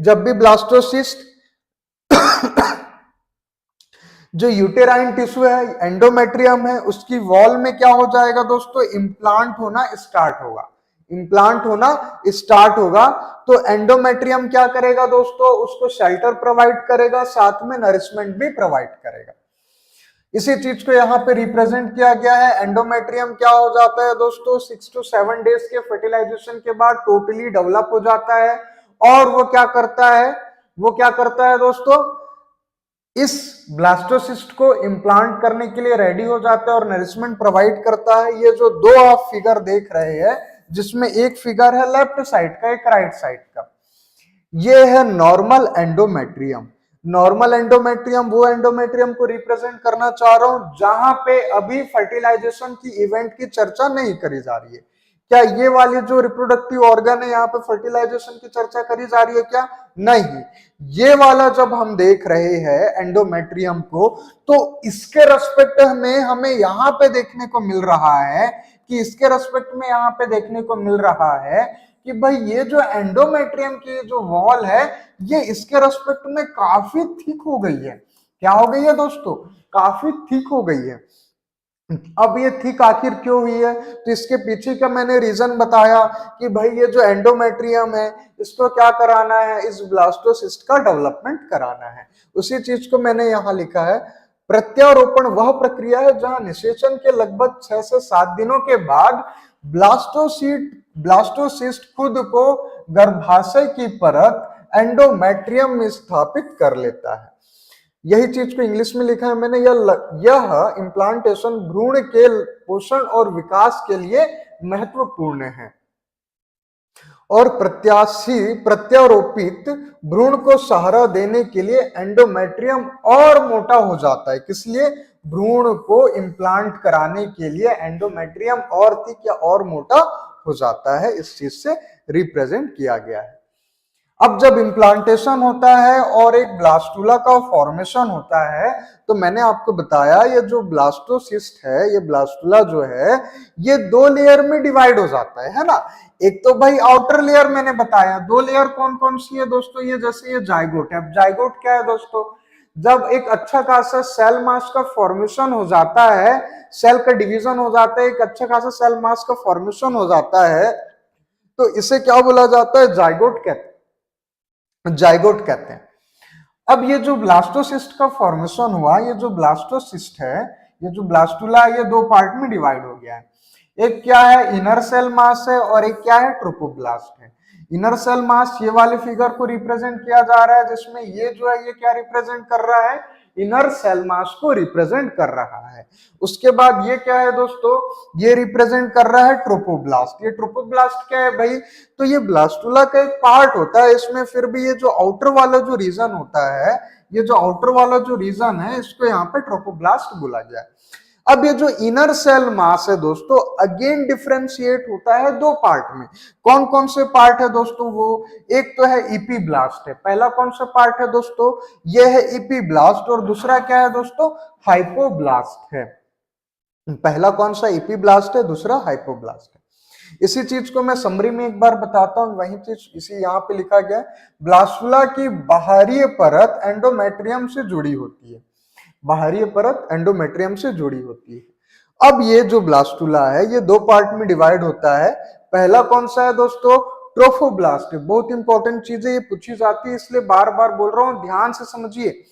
जब भी ब्लास्टोसिस्ट जो यूटेराइन टिश्यू है, एंडोमेट्रियम है, उसकी वॉल में क्या हो जाएगा दोस्तों, इम्प्लांट होना स्टार्ट होगा। इम्प्लांट होना स्टार्ट होगा तो एंडोमेट्रियम क्या करेगा दोस्तों, उसको शेल्टर प्रोवाइड करेगा, साथ में नरिशमेंट भी प्रोवाइड करेगा। इसी चीज को यहाँ पे रिप्रेजेंट किया गया है। एंडोमेट्रियम क्या हो जाता है दोस्तों, 6 to 7 डेज के फर्टिलाइजेशन के बाद टोटली डेवलप हो जाता है और वो क्या करता है, दोस्तों, इस ब्लास्टोसिस्ट को इम्प्लांट करने के लिए रेडी हो जाता है और नरिशमेंट प्रोवाइड करता है। ये जो दो आप फिगर देख रहे हैं, जिसमें एक फिगर है लेफ्ट साइड का, एक राइट साइड का, ये है नॉर्मल एंडोमेट्रियम। नॉर्मल एंडोमेट्रियम वो एंडोमेट्रियम को रिप्रेजेंट करना चाह रहा हूं जहां पे अभी फर्टिलाइजेशन की इवेंट की चर्चा नहीं करी जा रही है। क्या ये वाली जो रिप्रोडक्टिव ऑर्गन है यहाँ पे फर्टिलाइजेशन की चर्चा करी जा रही है क्या? नहीं। ये वाला जब हम देख रहे हैं एंडोमेट्रियम को, तो इसके रेस्पेक्ट में हमें यहाँ पे देखने को मिल रहा है कि इसके रेस्पेक्ट में यहाँ पे देखने को मिल रहा है कि भाई ये जो एंडोमेट्रियम की जो वॉल है, ये इसके रेस्पेक्ट में काफी थिक हो गई है। क्या हो गई है दोस्तों? काफी थिक हो गई है। अब ये थिक आखिर क्यों हुई है? तो इसके पीछे का मैंने रीजन बताया कि भाई ये जो एंडोमेट्रियम है, इसको क्या कराना है, इस ब्लास्टोसिस्ट का डेवलपमेंट कराना है। उसी चीज को मैंने यहाँ लिखा है। प्रत्यारोपण वह प्रक्रिया है जहां निषेचन के लगभग 6 से 7 दिनों के बाद ब्लास्टोसिस्ट खुद को गर्भाशय की परत एंडोमेट्रियम में स्थापित कर लेता है। यही चीज को इंग्लिश में लिखा है मैंने, यह इम्प्लांटेशन भ्रूण के पोषण और विकास के लिए महत्वपूर्ण है और प्रत्यारोपित भ्रूण को सहारा देने के लिए एंडोमेट्रियम और मोटा हो जाता है। किस लिए? भ्रूण को इम्प्लांट कराने के लिए एंडोमेट्रियम और थिक या और मोटा हो जाता है। इस चीज से रिप्रेजेंट किया गया है। अब जब इम्प्लांटेशन होता है और एक ब्लास्टुला का फॉर्मेशन होता है, तो मैंने आपको बताया ये जो ब्लास्टोसिस्ट है, ये ब्लास्टुला जो है, ये 2 लेयर में डिवाइड हो जाता है ना। एक तो भाई आउटर लेयर मैंने बताया, 2 लेयर कौन कौन सी है दोस्तों, ये जैसे ये जाइगोट है। अब जाइगोट क्या है दोस्तों? जब एक अच्छा खासा सेल मास का फॉर्मेशन हो जाता है, सेल का डिवीजन हो जाता है, एक अच्छा खासा सेल मास का फॉर्मेशन हो जाता है, तो इसे क्या बोला जाता है? जाइगोट कहते हैं। अब ये जो ब्लास्टोसिस्ट का फॉर्मेशन हुआ, ये जो ब्लास्टोसिस्ट है, ये जो ब्लास्टुला है, ये 2 पार्ट में डिवाइड हो गया है। एक क्या है? इनर सेल मास है और एक क्या है? ट्रोपोब्लास्ट है। इनर सेल मास ये वाले फिगर को रिप्रेजेंट किया जा रहा है, जिसमें ये जो है ये क्या रिप्रेजेंट कर रहा है? इनर सेल मास को रिप्रेजेंट कर रहा है। उसके बाद ये क्या है दोस्तों? ये रिप्रेजेंट कर रहा है ट्रोपोब्लास्ट। ये ट्रोपोब्लास्ट क्या है भाई? तो ये ब्लास्टुला का एक पार्ट होता है इसमें, फिर भी ये जो आउटर वाला जो रीजन होता है, ये जो आउटर वाला जो रीजन है, इसको यहाँ पे ट्रोपोब्लास्ट बोला गया है। अब ये जो इनर सेल मास है दोस्तों, अगेन डिफरेंशिएट होता है 2 पार्ट में। कौन कौन से पार्ट है दोस्तों वो? एक तो है इपीब्लास्ट है। पहला कौन सा पार्ट है दोस्तों? ये है इपीब्लास्ट। और दूसरा क्या है दोस्तों? हाइपोब्लास्ट है। पहला कौन सा? इपीब्लास्ट है, दूसरा हाइपोब्लास्ट है। इसी चीज को मैं समरी में एक बार बताता हूं। वही चीज इसी यहाँ पे लिखा गया है। ब्लास्टुला की बाहरी परत एंडोमेट्रियम से जुड़ी होती है। बाहरी परत एंडोमेट्रियम से जुड़ी होती है। अब ये जो ब्लास्टुला है, ये 2 पार्ट में डिवाइड होता है। पहला कौन सा है दोस्तों? ट्रोफोब्लास्ट। बहुत इंपॉर्टेंट चीज है, ये पूछी जाती है, इसलिए बार बार बोल रहा हूं, ध्यान से समझिए।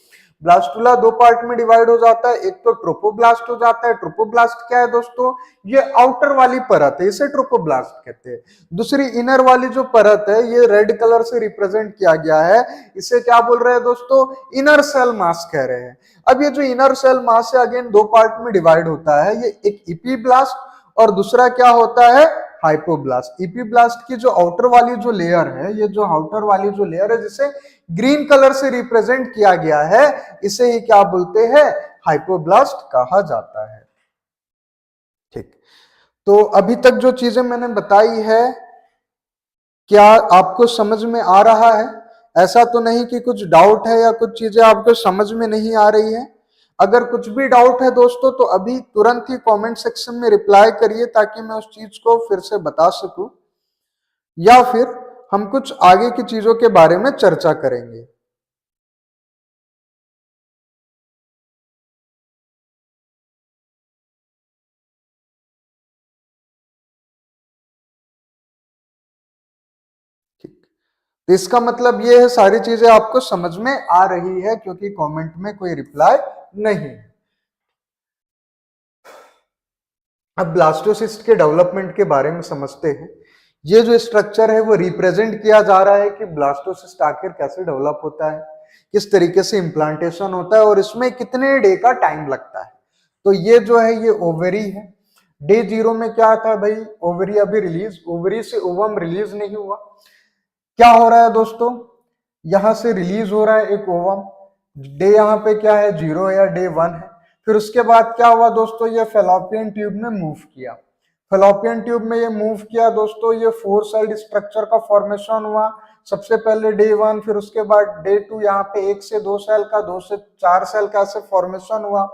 ब्लास्टुला 2 पार्ट में डिवाइड हो जाता है। एक तो ट्रोपोब्लास्ट हो जाता है। ट्रोपोब्लास्ट क्या है दोस्तों? ये आउटर वाली परत है, इसे ट्रोपोब्लास्ट कहते हैं। दूसरी इनर वाली जो परत है, ये रेड कलर से रिप्रेजेंट किया गया है, इसे क्या बोल रहे हैं दोस्तों? इनर सेल मास कह रहे हैं। अब ये जो इनर सेल मास है, अगेन 2 पार्ट में डिवाइड होता है। ये एक इपीब्लास्ट और दूसरा क्या होता है? हाइपोब्लास्ट। इपीब्लास्ट की जो आउटर वाली जो लेयर है, ये जो आउटर वाली जो लेयर है, जिसे ग्रीन कलर से रिप्रेजेंट किया गया है, इसे ही क्या बोलते हैं? हाइपोब्लास्ट कहा जाता है। ठीक। तो अभी तक जो चीजें मैंने बताई है, क्या आपको समझ में आ रहा है? ऐसा तो नहीं कि कुछ डाउट है या कुछ चीजें आपको समझ में नहीं आ रही है। अगर कुछ भी डाउट है दोस्तों, तो अभी तुरंत ही कमेंट सेक्शन में रिप्लाई करिए, ताकि मैं उस चीज को फिर से बता सकूं, या फिर हम कुछ आगे की चीजों के बारे में चर्चा करेंगे। तो इसका मतलब ये है सारी चीजें आपको समझ में आ रही है, क्योंकि कमेंट में कोई रिप्लाई नहीं। अब ब्लास्टोसिस्ट के डेवलपमेंट के बारे में समझते हैं। ये जो स्ट्रक्चर है वो रिप्रेजेंट किया जा रहा है कि ब्लास्टोसिस्ट आखिर कैसे डेवलप होता है, किस तरीके से इम्प्लांटेशन होता है और इसमें कितने डे का टाइम लगता है। तो ये जो है ये ओवरी है। डे 0 में क्या था भाई, ओवरी अभी रिलीज, ओवरी से ओवम रिलीज नहीं हुआ। क्या हो रहा है दोस्तों, यहां से रिलीज हो रहा है एक ओवम। डे यहाँ पे क्या है 0 या डे 1 है। फिर उसके बाद क्या हुआ दोस्तों, ये फेलोपियन ट्यूब में मूव किया। फेलोपियन ट्यूब में ये मूव किया दोस्तों, ये 4 सेल्ड स्ट्रक्चर का फॉर्मेशन हुआ। सबसे पहले डे 1, फिर उसके बाद डे 2, यहाँ पे 1 से 2 सेल का, 2 से 4 सेल का ऐसे फॉर्मेशन हुआ।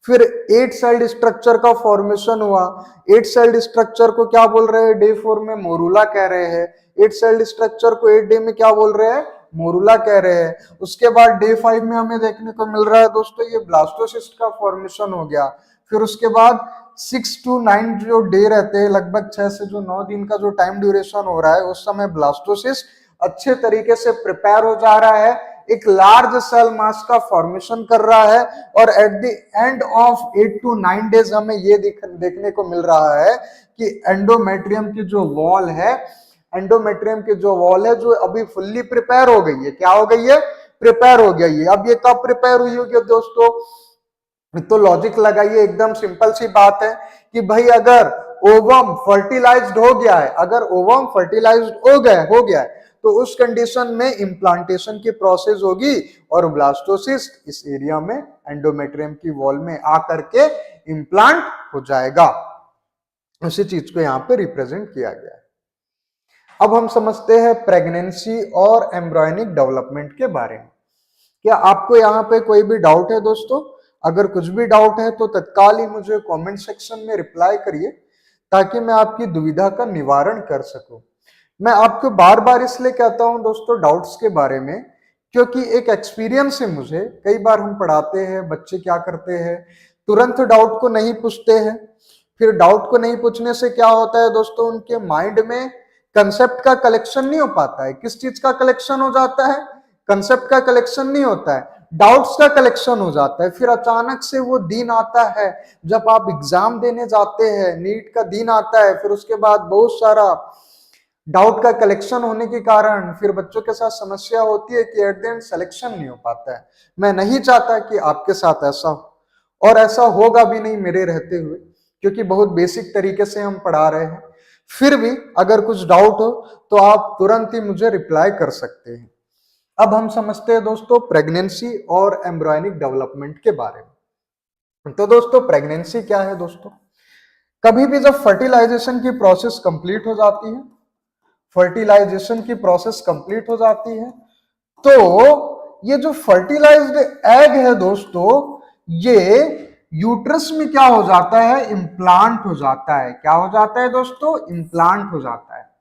फिर 8 सेल्ड स्ट्रक्चर का फॉर्मेशन हुआ। 8 सेल्ड स्ट्रक्चर को क्या बोल रहे हैं, डे 4 में मोरूला कह रहे हैं। 8 सेल्ड स्ट्रक्चर को 8 डे में क्या बोल रहे हैं, मोरूला कह रहे हैं। उसके बाद डे 5 में हमें देखने को मिल रहा है दोस्तों ये ब्लास्टोसिस्ट का फॉर्मेशन हो गया। फिर उसके बाद 6 to 9 जो डे रहते हैं, लगभग 6 से जो 9 दिन का जो टाइम ड्यूरेशन हो रहा है, उस समय ब्लास्टोसिस्ट अच्छे तरीके से प्रिपेयर हो जा रहा है, एक लार्ज सेल मास का फॉर्मेशन कर रहा है। और at the end of 8 to 9 days हमें ये देखने को मिल रहा है कि एंडोमेट्रियम की जो वॉल है, एंडोमेट्रियम की जो वॉल है जो अभी फुल्ली प्रिपेयर हो गई है। क्या हो गई है, प्रिपेयर हो गई है। अब ये कब प्रिपेयर हुई होगी दोस्तों, तो लॉजिक लगाइए, एकदम सिंपल सी बात है कि भाई अगर ओवम फर्टिलाइज्ड हो गया है, अगर ओवम फर्टिलाइज्ड हो गया है तो उस कंडीशन में इम्प्लांटेशन की प्रोसेस होगी और ब्लास्टोसिस्ट इस एरिया में एंडोमेट्रियम की वॉल में आकर के इम्प्लांट हो जाएगा। उसी चीज को यहाँ पे रिप्रेजेंट किया गया है। अब हम समझते हैं प्रेगनेंसी और एम्ब्रियोनिक डेवलपमेंट के बारे में। क्या आपको यहाँ पे कोई भी डाउट है दोस्तों? अगर कुछ भी डाउट है तो तत्काल ही मुझे कमेंट सेक्शन में रिप्लाई करिए, ताकि मैं आपकी दुविधा का निवारण कर सकूं। मैं आपको बार बार इसलिए कहता हूं दोस्तों डाउट्स के बारे में, क्योंकि एक एक्सपीरियंस है मुझे। कई बार हम पढ़ाते हैं, बच्चे क्या करते हैं, तुरंत डाउट को नहीं पूछते हैं। फिर डाउट को नहीं पूछने से क्या होता है दोस्तों, उनके माइंड में कंसेप्ट का कलेक्शन नहीं हो पाता है। किस चीज का कलेक्शन हो जाता है, कंसेप्ट का कलेक्शन नहीं होता है, डाउट्स का कलेक्शन हो जाता है। फिर अचानक से वो दिन आता है जब आप एग्जाम देने जाते हैं, नीट का दिन आता है, फिर उसके बाद बहुत सारा डाउट का कलेक्शन होने के कारण फिर बच्चों के साथ समस्या होती है कि एट द एंड सिलेक्शन नहीं हो पाता है। मैं नहीं चाहता कि आपके साथ ऐसा हो, और ऐसा होगा भी नहीं मेरे रहते हुए, क्योंकि बहुत बेसिक तरीके से हम पढ़ा रहे हैं। फिर भी अगर कुछ डाउट हो तो आप तुरंत ही मुझे रिप्लाई कर सकते हैं। अब हम समझते हैं दोस्तों प्रेगनेंसी और एम्ब्रियोनिक डेवलपमेंट के बारे में। तो दोस्तों प्रेगनेंसी क्या है दोस्तों, कभी भी जब फर्टिलाइजेशन की प्रोसेस कंप्लीट हो जाती है, फर्टिलाइजेशन की प्रोसेस कंप्लीट हो जाती है, तो ये जो फर्टिलाइज्ड एग है दोस्तों, ये यूट्रस में क्या हो जाता है, इम्प्लांट हो जाता है। क्या हो जाता है दोस्तों, इम्प्लांट हो जाता है।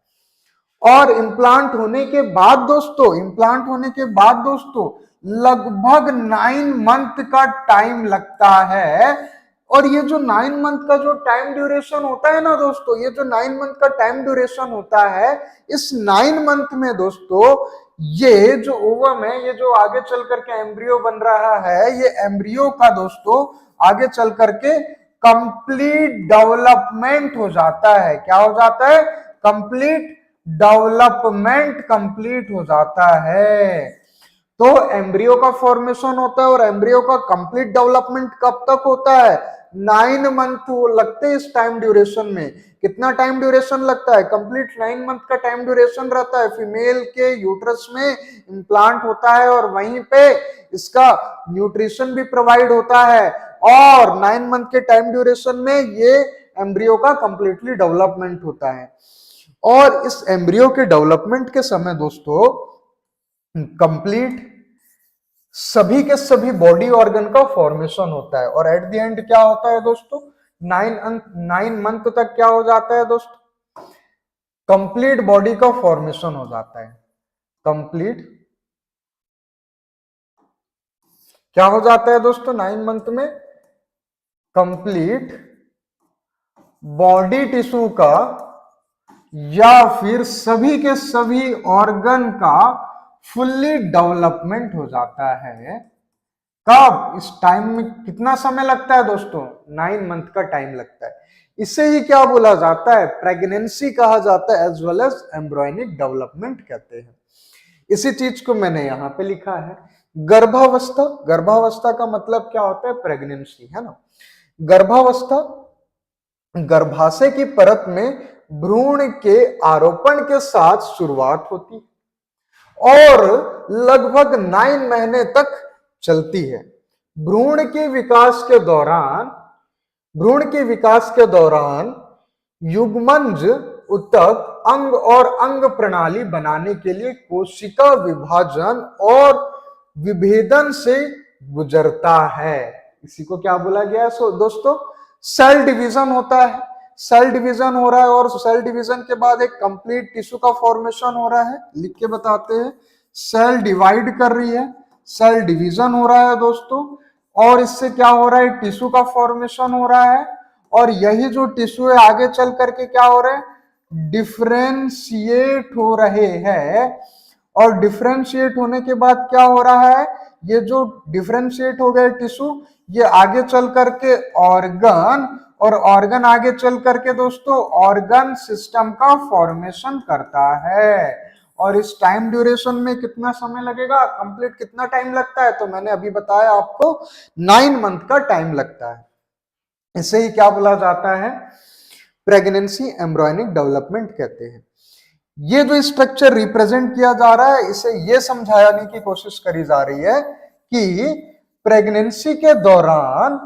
और इम्प्लांट होने के बाद दोस्तों, इम्प्लांट होने के बाद दोस्तों लगभग 9 मंथ का टाइम लगता है। और ये जो 9 मंथ का जो टाइम ड्यूरेशन होता है ना दोस्तों, ये जो 9 मंथ का टाइम ड्यूरेशन होता है, इस 9 मंथ में दोस्तों ये जो ओवम है, ये जो आगे चल करके एम्ब्रियो बन रहा है, ये एम्ब्रियो का दोस्तों आगे चल करके कंप्लीट डेवलपमेंट हो जाता है। क्या हो जाता है, कंप्लीट डेवलपमेंट कंप्लीट हो जाता है। तो एम्ब्रियो का फॉर्मेशन होता है और एम्ब्रियो का कंप्लीट डेवलपमेंट कब तक होता है, 9 मंथ लगते हैं। इस टाइम ड्यूरेशन में कितना टाइम ड्यूरेशन लगता है, कंप्लीट 9 मंथ का टाइम ड्यूरेशन रहता है। फीमेल के यूट्रस में इम्प्लांट होता है और वहीं पे इसका न्यूट्रिशन भी प्रोवाइड होता है, और 9 मंथ के टाइम ड्यूरेशन में ये एम्ब्रियो का कंप्लीटली डेवलपमेंट होता है। और इस एम्ब्रियो के डेवलपमेंट के समय दोस्तों कंप्लीट सभी के सभी बॉडी ऑर्गन का फॉर्मेशन होता है। और एट द एंड क्या होता है दोस्तों, 9 मंथ तक क्या हो जाता है दोस्तों, कंप्लीट बॉडी का फॉर्मेशन हो जाता है। कंप्लीट क्या हो जाता है दोस्तों, 9 मंथ में कंप्लीट बॉडी टिश्यू का या फिर सभी के सभी ऑर्गन का फुल्ली डेवलपमेंट हो जाता है। कब? इस टाइम में कितना समय लगता है दोस्तों? 9 मंथ का टाइम लगता है। इसे ही क्या बोला जाता है? प्रेगनेंसी कहा जाता है, as well as embryonic development कहते हैं। इसी चीज को मैंने यहाँ पे लिखा है। गर्भावस्था, गर्भावस्था का मतलब क्या होता है? प्रेगनेंसी, है ना। गर्भावस्था, गर्भाशय की परत में भ्रूण के आरोपण के साथ शुरुआत होती और लगभग 9 महीने तक चलती है। भ्रूण के विकास के दौरान, भ्रूण के विकास के दौरान युग्मनज ऊतक अंग और अंग प्रणाली बनाने के लिए कोशिका विभाजन और विभेदन से गुजरता है। इसी को क्या बोला गया है? सो दोस्तों, सेल डिवीजन होता है। सेल डिवीजन हो रहा है और सेल डिवीजन के बाद एक कंप्लीट टिश्यू का फॉर्मेशन हो रहा है। लिख के बताते हैं, सेल डिवाइड कर रही है, सेल डिवीजन हो रहा है दोस्तों, और इससे क्या हो रहा है? टिश्यू का फॉर्मेशन हो रहा है। और यही जो टिश्यू है आगे चल करके क्या हो रहा है? डिफरेंशिएट हो रहे हैं। और डिफरेंशिएट होने के बाद क्या हो रहा है? ये जो डिफरेंशिएट हो गए टिश्यू, ये आगे चल करके ऑर्गन, और ऑर्गन आगे चल करके दोस्तों ऑर्गन सिस्टम का फॉर्मेशन करता है। और इस टाइम ड्यूरेशन में कितना समय लगेगा? कंप्लीट कितना टाइम लगता है? तो मैंने अभी बताया आपको 9 मंथ का टाइम लगता है। इसे ही क्या बोला जाता है? प्रेगनेंसी एम्ब्रॉयनिक डेवलपमेंट कहते हैं। ये जो स्ट्रक्चर रिप्रेजेंट किया जा रहा है, इसे ये समझाने की कोशिश करी जा रही है कि प्रेगनेंसी के दौरान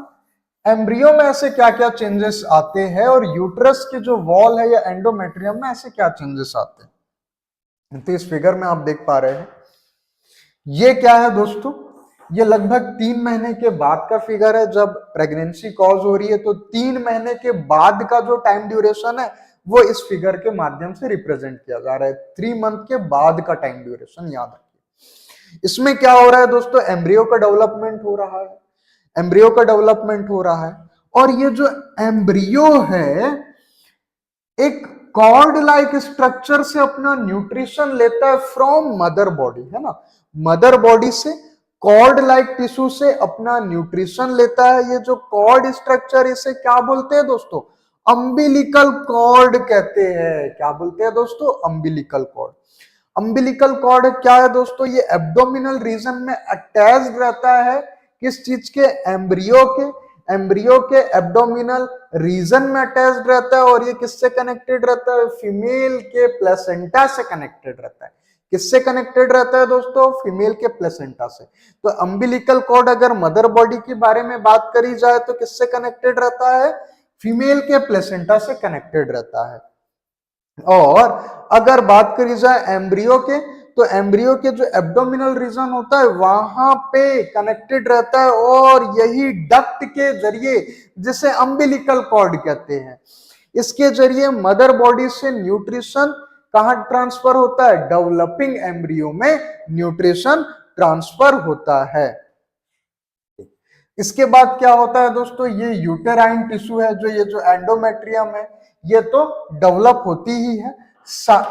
एम्ब्रियो में ऐसे क्या क्या चेंजेस आते हैं और यूट्रस की जो वॉल है या एंडोमेट्रियम में ऐसे क्या चेंजेस आते हैं। तो इस फिगर में आप देख पा रहे हैं, ये क्या है दोस्तों? ये लगभग 3 महीने के बाद का फिगर है। जब प्रेगनेंसी कॉज हो रही है तो 3 महीने के बाद का जो टाइम ड्यूरेशन है वो इस फिगर के माध्यम से रिप्रेजेंट किया जा रहा है। 3 मंथ के बाद का टाइम ड्यूरेशन याद रखिए। इसमें क्या हो रहा है दोस्तों? एम्ब्रियो का डेवलपमेंट हो रहा है, एम्ब्रियो का डेवलपमेंट हो रहा है। और ये जो एम्ब्रियो है एक कॉर्ड लाइक स्ट्रक्चर से अपना न्यूट्रिशन लेता है फ्रॉम मदर बॉडी, है ना। मदर बॉडी से कॉर्ड लाइक टिश्यू से अपना न्यूट्रिशन लेता है। ये जो कॉर्ड स्ट्रक्चर, इसे क्या बोलते हैं दोस्तों? अम्बिलिकल कॉर्ड कहते हैं। क्या बोलते हैं दोस्तों? Umbilical cord. अम्बिलिकल कॉर्ड क्या है दोस्तों? ये एब्डोमिनल रीजन में अटैच्ड रहता है। किस चीज के? एम्ब्रियो के। एम्ब्रियो के एब्डोमिनल रीजन में अटैच्ड रहता है। और ये किससे कनेक्टेड रहता है? फीमेल के प्लेसेंटा से कनेक्टेड रहता है। किससे कनेक्टेड रहता है दोस्तों? फीमेल के प्लेसेंटा से। तो अम्बिलिकल कॉर्ड अगर मदर बॉडी के बारे में बात करी जाए तो किससे कनेक्टेड रहता है? फीमेल के प्लेसेंटा से कनेक्टेड रहता है। और अगर बात करी जाए एम्ब्रियो के, तो एम्ब्रियो के जो एब्डोमिनल रीजन होता है वहां पे कनेक्टेड रहता है। और यही डक्ट के जरिए, जिसे अम्बिलिकल कॉर्ड कहते हैं, इसके जरिए मदर बॉडी से न्यूट्रिशन कहां ट्रांसफर होता है? डेवलपिंग एम्ब्रियो में न्यूट्रिशन ट्रांसफर होता है। इसके बाद क्या होता है दोस्तों? ये यूटेराइन टिश्यू है, जो ये जो एंडोमेट्रियम है, ये तो डेवलप होती ही है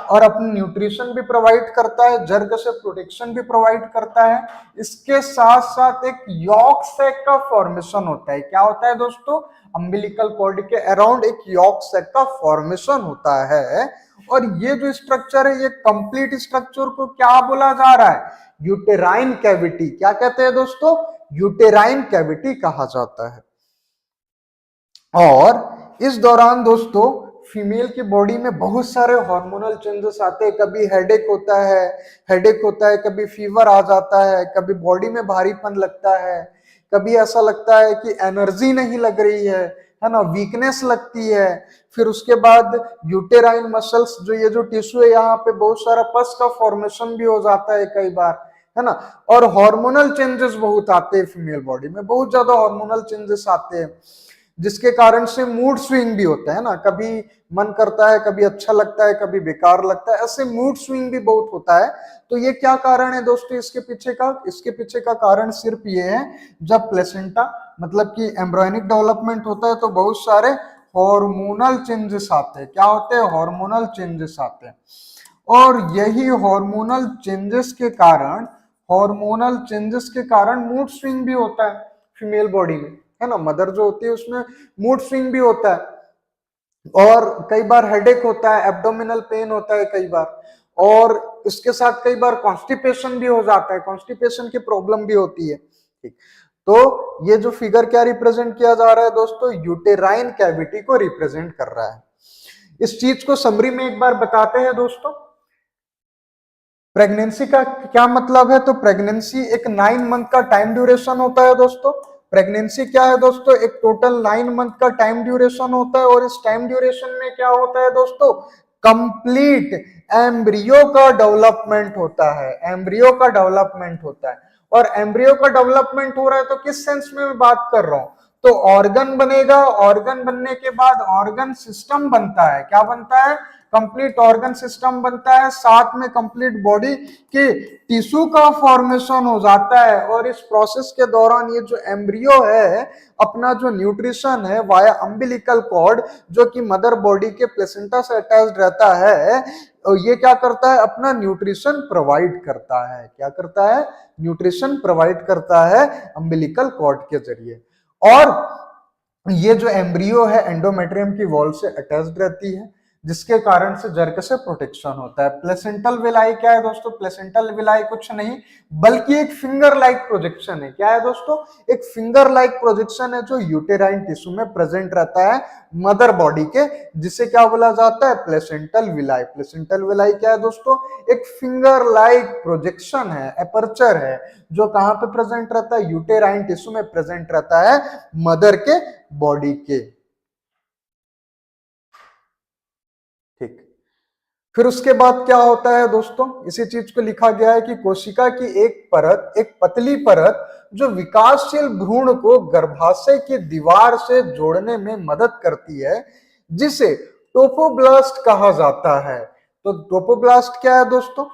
और अपनी न्यूट्रिशन भी प्रोवाइड करता है, जर्ग से प्रोटेक्शन भी प्रोवाइड करता है। इसके साथ साथ एक यॉर्क सैक का फॉर्मेशन होता है। क्या होता है दोस्तों? अम्बिलिकल कॉर्ड के अराउंड एक यॉर्क सैक का फॉर्मेशन होता है। और ये जो स्ट्रक्चर है, ये कंप्लीट स्ट्रक्चर को क्या बोला जा रहा है? Uterine cavity. क्या कहते हैं दोस्तों? यूटेराइन कैविटी कहा जाता है। और इस दौरान दोस्तों फीमेल की बॉडी में बहुत सारे हार्मोनल चेंजेस आते हैं। कभी हेडेक होता है, कभी फीवर आ जाता है, कभी बॉडी में भारीपन लगता है, कभी ऐसा लगता है कि एनर्जी नहीं लग रही है ना, वीकनेस लगती है। फिर उसके बाद यूटेराइन मसल्स, जो ये जो टिश्यू है, यहाँ पे बहुत सारा पस का फॉर्मेशन भी हो जाता है कई बार, है ना। और हार्मोनल चेंजेस बहुत आते हैं फीमेल बॉडी में, बहुत ज्यादा हार्मोनल चेंजेस आते हैं, जिसके कारण से मूड स्विंग भी होता है ना। कभी मन करता है, कभी अच्छा लगता है, कभी बेकार लगता है, ऐसे मूड स्विंग भी बहुत होता है। तो ये क्या कारण है दोस्तों इसके पीछे का? इसके पीछे का कारण सिर्फ ये है, जब प्लेसेंटा मतलब कि एम्ब्रॉयनिक डेवलपमेंट होता है तो बहुत सारे हार्मोनल चेंजेस आते हैं। क्या होते हैं? हार्मोनल चेंजेस आते हैं। और यही हार्मोनल चेंजेस के कारण, हार्मोनल चेंजेस के कारण मूड स्विंग भी होता है फीमेल बॉडी में, है ना। मदर जो होती है उसमें मूड स्विंग भी होता है, और कई बार हेडेक होता है, एब्डोमिनल पेन होता है कई बार, और इसके साथ कई बार कॉन्स्टिपेशन भी हो जाता है, कॉन्स्टिपेशन की प्रॉब्लम भी होती है। ठीक, तो ये जो फिगर क्या रिप्रेजेंट किया जा रहा है दोस्तों? यूटेराइन कैविटी को रिप्रेजेंट कर रहा है। इस चीज को समरी में एक बार बताते हैं दोस्तों। प्रेगनेंसी का क्या मतलब है? तो प्रेगनेंसी एक 9 मंथ का टाइम ड्यूरेशन होता है दोस्तों। प्रेगनेंसी क्या है दोस्तों? एक टोटल 9 मंथ का टाइम ड्यूरेशन होता है, और इस टाइम ड्यूरेशन में क्या होता है दोस्तों? कंप्लीट एम्ब्रियो का डेवलपमेंट होता है, एम्ब्रियो का डेवलपमेंट होता है। और एम्ब्रियो का डेवलपमेंट हो रहा है तो किस सेंस में मैं बात कर रहा हूं? तो ऑर्गन बनेगा, ऑर्गन बनने के बाद ऑर्गन सिस्टम बनता है। क्या बनता है? कंप्लीट ऑर्गन सिस्टम बनता है, साथ में कंप्लीट बॉडी के टिश्यू का फॉर्मेशन हो जाता है। और इस प्रोसेस के दौरान ये जो एम्ब्रियो है अपना जो न्यूट्रिशन है वाया अम्बिलिकल कॉर्ड, जो कि मदर बॉडी के प्लेसेंटा से अटैच्ड रहता है, ये क्या करता है? अपना न्यूट्रिशन प्रोवाइड करता है। क्या करता है? न्यूट्रिशन प्रोवाइड करता है अम्बिलिकल कॉर्ड के जरिए। और ये जो एम्ब्रियो है एंडोमेट्रियम की वॉल से अटैच्ड रहती है, जिसके कारण से जर्क से प्रोटेक्शन होता है। प्लेसेंटल विलाई क्या है दोस्तों? प्लेसेंटल विलाई कुछ नहीं बल्कि एक फिंगर लाइक प्रोजेक्शन है। क्या है दोस्तों? एक फिंगर लाइक प्रोजेक्शन है जो यूटेराइन टिश्यू में प्रेजेंट रहता है मदर बॉडी के, जिसे क्या बोला जाता है? Placental villi. प्लेसेंटल विलाई क्या है दोस्तों? एक फिंगर लाइक प्रोजेक्शन है, एपर्चर है, जो कहां पे प्रेजेंट रहता है? यूटेराइन टिश्यू में प्रेजेंट रहता है मदर के बॉडी के। ठीक, फिर उसके बाद क्या होता है दोस्तों? इसी चीज को लिखा गया है कि कोशिका की एक परत, एक पतली परत, जो विकासशील भ्रूण को गर्भाशय की दीवार से जोड़ने में मदद करती है, जिसे टोपोब्लास्ट कहा जाता है। तो टोपोब्लास्ट क्या है दोस्तों?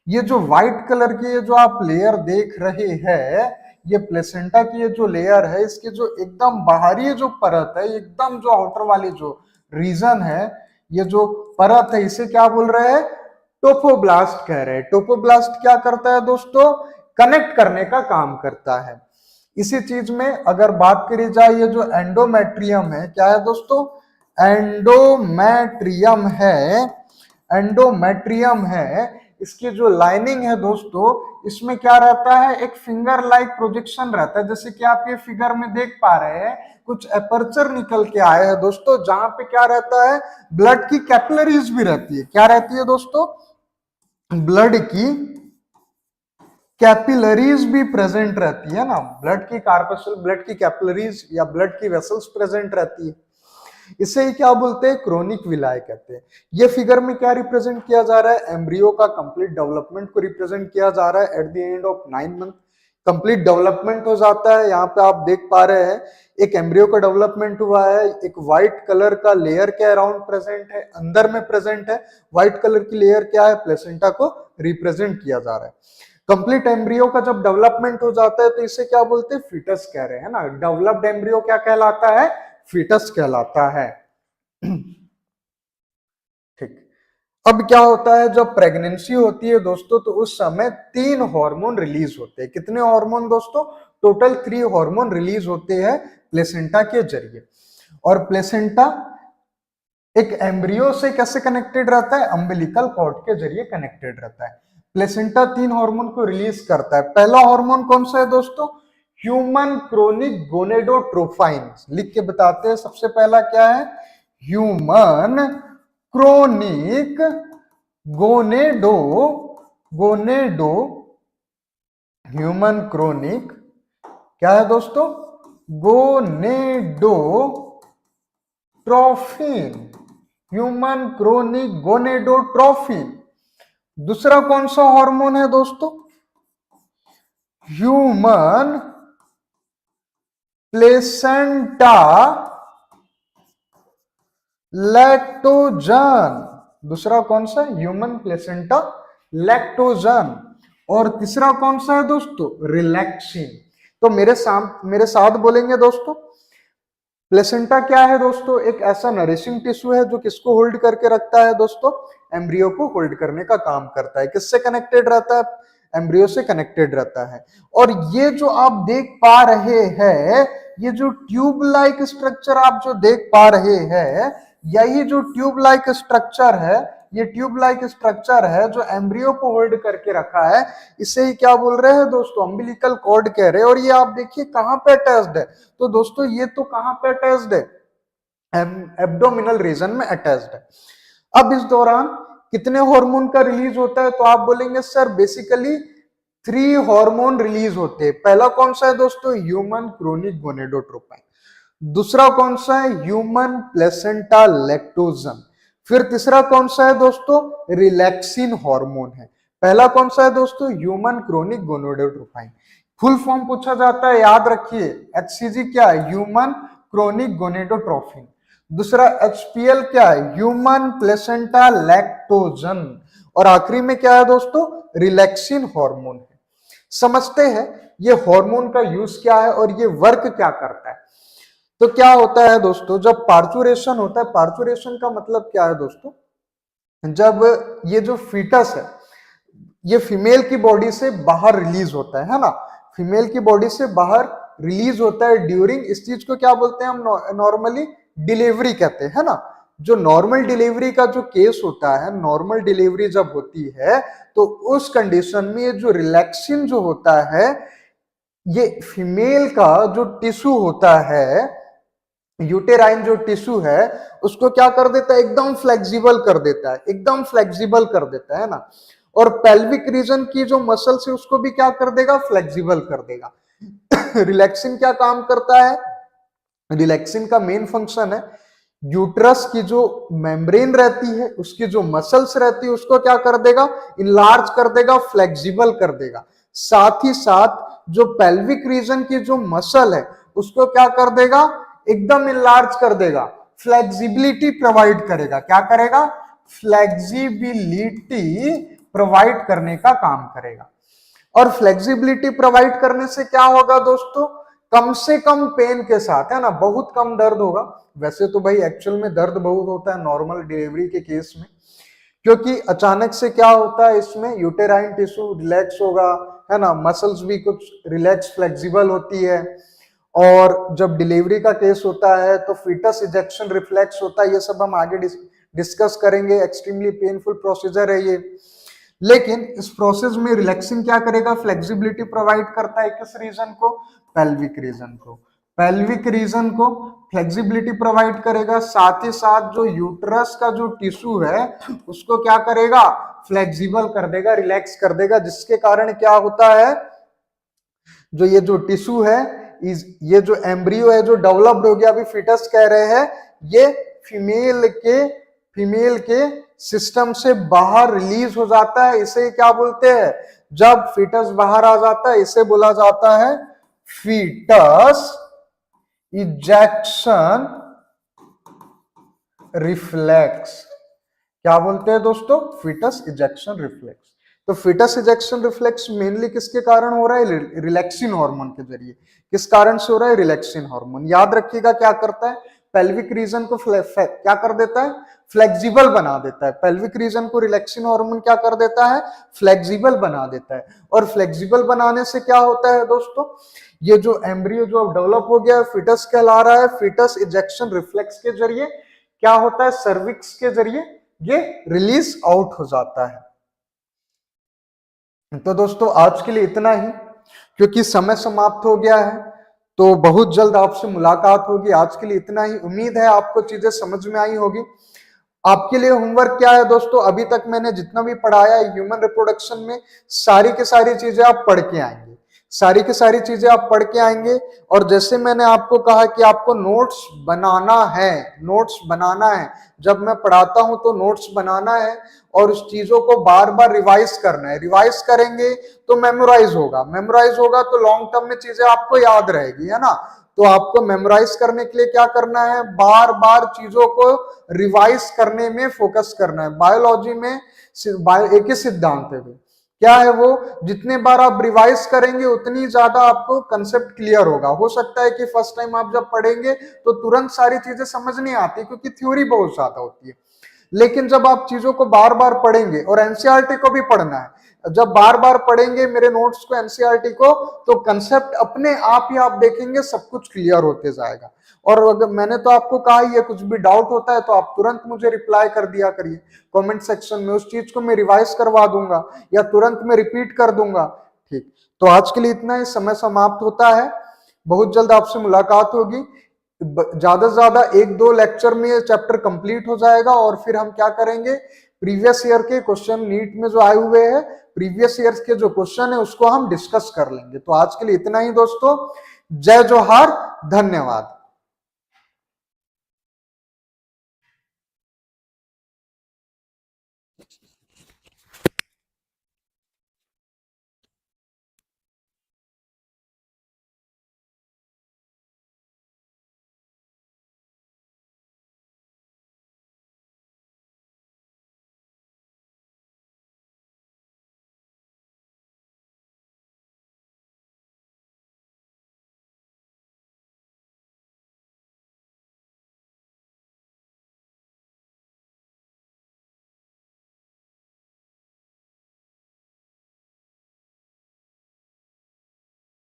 ये जो व्हाइट कलर की ये जो आप लेयर देख रहे हैं, ये प्लेसेंटा की ये जो लेयर है, इसकी जो एकदम बाहरी जो परत है, एकदम जो आउटर वाली जो रीजन है, ये जो परत है, इसे क्या बोल रहे हैं? टोपोब्लास्ट कह रहे हैं। टोपोब्लास्ट क्या करता है दोस्तों? कनेक्ट करने का काम करता है। इसी चीज में अगर बात करी जाए, ये जो एंडोमेट्रियम है, क्या है दोस्तों? एंडोमेट्रियम है, एंडोमेट्रियम है, इसकी जो लाइनिंग है दोस्तों, इसमें क्या रहता है? एक फिंगर लाइक प्रोजेक्शन रहता है। जैसे कि आप ये फिगर में देख पा रहे हैं, कुछ एपर्चर निकल के आए हैं दोस्तों, जहां पे क्या रहता है? ब्लड की कैपिलरीज भी रहती है। क्या रहती है दोस्तों? ब्लड की कैपिलरीज भी प्रेजेंट रहती है ना। ब्लड की कार्पसल, ब्लड की कैपिलरीज या ब्लड की वेसल्स प्रेजेंट रहती है। इसे ही क्या बोलते हैं? क्रोनिक विलाय कहते हैं। ये फिगर में क्या रिप्रेजेंट किया जा रहा है? एम्ब्रियो का कंप्लीट डेवलपमेंट को रिप्रेजेंट किया जा रहा है। At the end of 9 month complete development हो जाता है। यहाँ पे आप देख पा रहे हैं एक एम्ब्रियो का डेवलपमेंट हुआ है, एक व्हाइट कलर का लेयर के अराउंड प्रेजेंट है, अंदर में प्रेजेंट है। व्हाइट कलर की लेयर क्या है? प्लेसेंटा को रिप्रेजेंट किया जा रहा है। कंप्लीट एम्ब्रियो का जब डेवलपमेंट हो जाता है तो इसे क्या बोलते हैं? फीटस कह रहे हैं ना। डेवलप्ड एम्ब्रियो क्या कहलाता है? फीटस कहलाता है। ठीक, अब क्या होता है? जब प्रेगनेंसी होती है दोस्तों, तो उस समय 3 हार्मोन रिलीज होते हैं। कितने हार्मोन दोस्तों? टोटल 3 हार्मोन रिलीज होते हैं प्लेसेंटा के जरिए। और प्लेसेंटा एक एम्ब्रियो से कैसे कनेक्टेड रहता है? अम्बिलिकल कॉर्ड के जरिए कनेक्टेड रहता है। प्लेसेंटा 3 हार्मोन को रिलीज करता है। पहला हार्मोन कौन सा है दोस्तों? Human chorionic gonadotropin. लिख के बताते हैं, सबसे पहला क्या है? Human chorionic gonado gonado human chorionic क्या है दोस्तों? गोनेडोट्रोफिन। Human chorionic gonadotropin. दूसरा कौन सा हार्मोन है दोस्तों? Human placenta lactogen. दूसरा कौन सा? Human placenta lactogen. और तीसरा कौन सा है दोस्तों? रिलैक्सिन। तो मेरे साथ बोलेंगे दोस्तों, प्लेसेंटा क्या है दोस्तों? एक ऐसा नरिशिंग टिश्यू है जो किसको होल्ड करके रखता है दोस्तों? एम्ब्रियो को होल्ड करने का काम करता है। किससे कनेक्टेड रहता है? एम्ब्रियो से कनेक्टेड रहता है। और ये जो आप देख पा रहे हैं, ये जो ट्यूब लाइक स्ट्रक्चर आप जो देख पा रहे हैं, यही जो ट्यूब लाइक स्ट्रक्चर है, ये ट्यूब लाइक स्ट्रक्चर है जो एम्ब्रियो को होल्ड करके रखा है, इसे ही क्या बोल रहे हैं दोस्तों? अम्बिलिकल कॉर्ड कह रहे हैं। और ये आप देखिए कहां पे अटैच्ड है, तो दोस्तों ये तो कहां पे अटैच्ड है? एब्डोमिनल रीजन में अटैच्ड है। अब इस दौरान कितने हार्मोन का रिलीज होता है? तो आप बोलेंगे सर बेसिकली 3 हार्मोन रिलीज होते हैं। पहला कौन सा है दोस्तों? Human chronic gonadotropin. दूसरा कौन सा है? Human placenta lactogen. फिर तीसरा कौन सा है दोस्तों? रिलैक्सिन हार्मोन है। पहला कौन सा है दोस्तों? Human chronic gonadotropin. Full form पूछा जाता है, याद रखिए, एचसीजी क्या है? Human chronic gonadotropin. दूसरा एचपीएल क्या है? Human placenta lactogen. और आखिरी में क्या है दोस्तों? रिलैक्सिन हार्मोन है। समझते हैं ये हार्मोन का यूज क्या है और ये वर्क क्या करता है। तो क्या होता है दोस्तों, जब पार्चुरेशन होता है, पार्चुरेशन का मतलब क्या है दोस्तों? जब ये जो फीटस है, ये फीमेल की बॉडी से बाहर रिलीज होता है ना, फीमेल की बॉडी से बाहर रिलीज होता है ड्यूरिंग, इस चीज को क्या बोलते हैं हम? नॉर्मली डिलीवरी कहते हैं ना। जो नॉर्मल डिलीवरी का जो केस होता है, नॉर्मल डिलीवरी जब होती है तो उस कंडीशन में ये जो रिलैक्सिन जो होता है, ये फीमेल का जो टिश्यू होता है, यूटेराइन जो टिश्यू है, उसको क्या कर देता है? एकदम फ्लेक्सिबल कर देता है, एकदम फ्लेक्सिबल कर देता है ना। और पेल्विक रीजन की जो मसल्स है उसको भी क्या कर देगा? फ्लेक्सिबल कर देगा। रिलैक्सिन क्या काम करता है? रिलैक्सिन का मेन फंक्शन है यूट्रस की जो मेम्ब्रेन रहती है, उसकी जो मसल्स रहती है, उसको क्या कर देगा? इनलार्ज कर देगा, फ्लेक्सिबल कर देगा। साथ ही साथ जो पेल्विक रीजन की जो मसल है उसको क्या कर देगा? एकदम इनलार्ज कर देगा, फ्लेक्सिबिलिटी प्रोवाइड करेगा। क्या करेगा? फ्लेक्सिबिलिटी प्रोवाइड करने का काम करेगा। और फ्लेक्सिबिलिटी प्रोवाइड करने से क्या होगा दोस्तों? कम से कम पेन के साथ, है ना, बहुत कम दर्द होगा। वैसे तो भाई एक्चुअल में दर्द बहुत होता है नॉर्मल डिलीवरी के केस में, क्योंकि अचानक से क्या होता है, इसमें यूटेराइन टिश्यू रिलैक्स होगा, है ना, मसल्स भी कुछ रिलैक्स फ्लेक्सिबल होती है। और जब डिलीवरी का केस होता है तो फीटस इजेक्शन रिफ्लेक्स होता है। ये सब हम आगे डिस्कस करेंगे। एक्सट्रीमली पेनफुल प्रोसीजर है ये, लेकिन इस प्रोसेस में रिलैक्सिन क्या करेगा? फ्लेक्सिबिलिटी प्रोवाइड करता है। किस रीजन को? पेल्विक रीजन को। पेल्विक रीजन को फ्लेक्सिबिलिटी प्रोवाइड करेगा, साथ ही साथ जो यूट्रस का जो टिश्यू है उसको क्या करेगा? फ्लेक्सिबल कर देगा, रिलैक्स कर देगा, जिसके कारण क्या होता है, जो ये जो टिश्यू है, ये जो एम्ब्रियो है जो डेवलप्ड हो गया, अभी फिटस कह रहे हैं, ये फीमेल के सिस्टम से बाहर रिलीज हो जाता है। इसे क्या बोलते हैं? जब फीटस बाहर आ जाता है इसे बोला जाता है फीटस इजेक्शन रिफ्लेक्स। क्या बोलते हैं दोस्तों? Foetus ejection reflex. तो फीटस इजेक्शन रिफ्लेक्स मेनली किसके कारण हो रहा है? रिलैक्सिन हार्मोन के जरिए। किस कारण से हो रहा है? Relaxin hormone. याद रखिएगा क्या करता है? पेल्विक रीजन को क्या कर देता है? फ्लेक्सिबल बना देता है। पेल्विक रीजन को रिलैक्सिन हार्मोन क्या कर देता है? फ्लेक्सिबल बना देता है। और फ्लेक्सिबल बनाने से क्या होता है दोस्तों? ये जो एम्ब्रियो जो डेवलप हो गया है, फिटस कहला रहा है, फिटस इजेक्शन रिफ्लेक्स के जरिए क्या होता है? सर्विक्स के जरिए ये रिलीज आउट हो जाता है। तो दोस्तों आज के लिए इतना ही, क्योंकि समय समाप्त हो गया है, तो बहुत जल्द आपसे मुलाकात होगी। आज के लिए इतना ही। उम्मीद है आपको चीजें समझ में आई होगी। आपके लिए होमवर्क क्या है दोस्तों? अभी तक मैंने जितना भी पढ़ाया है ह्यूमन रिप्रोडक्शन में, सारी की सारी चीजें आप पढ़ के आएंगे, सारी की सारी चीजें आप पढ़ के आएंगे। और जैसे मैंने आपको कहा कि आपको नोट्स बनाना है, नोट्स बनाना है, जब मैं पढ़ाता हूं तो नोट्स बनाना है और उस चीजों को बार बार रिवाइज करना है। रिवाइज करेंगे तो मेमोराइज होगा, मेमोराइज होगा तो लॉन्ग टर्म में चीजें आपको याद रहेगी, है ना। तो आपको मेमोराइज करने के लिए क्या करना है? बार बार चीजों को रिवाइज करने में फोकस करना है। बायोलॉजी में एक ही सिद्धांत है क्या है वो, जितने बार आप रिवाइज करेंगे उतनी ज्यादा आपको कंसेप्ट क्लियर होगा। हो सकता है कि फर्स्ट टाइम आप जब पढ़ेंगे तो तुरंत सारी चीजें समझ नहीं आती, क्योंकि थ्योरी बहुत ज्यादा होती है। लेकिन जब आप चीजों को बार बार पढ़ेंगे, और एनसीईआरटी को भी पढ़ना है, जब बार बार पढ़ेंगे मेरे नोट्स को, एनसीईआरटी को, तो कंसेप्ट अपने आप ही आप देखेंगे सब कुछ क्लियर होते जाएगा। और अगर मैंने तो आपको कहा ही है, कुछ भी डाउट होता है तो आप तुरंत मुझे रिप्लाई कर दिया करिए कमेंट सेक्शन में, उस चीज को मैं रिवाइज करवा दूंगा या तुरंत मैं रिपीट कर दूंगा। ठीक, तो आज के लिए इतना ही, समय समाप्त होता है। बहुत जल्द आपसे मुलाकात होगी। ज्यादा से ज्यादा 1-2 लेक्चर में ये चैप्टर कंप्लीट हो जाएगा, और फिर हम क्या करेंगे, प्रीवियस ईयर के क्वेश्चन नीट में जो आए हुए हैं, प्रीवियस ईयर के जो क्वेश्चन है उसको हम डिस्कस कर लेंगे। तो आज के लिए इतना ही दोस्तों, जय जोहार, धन्यवाद।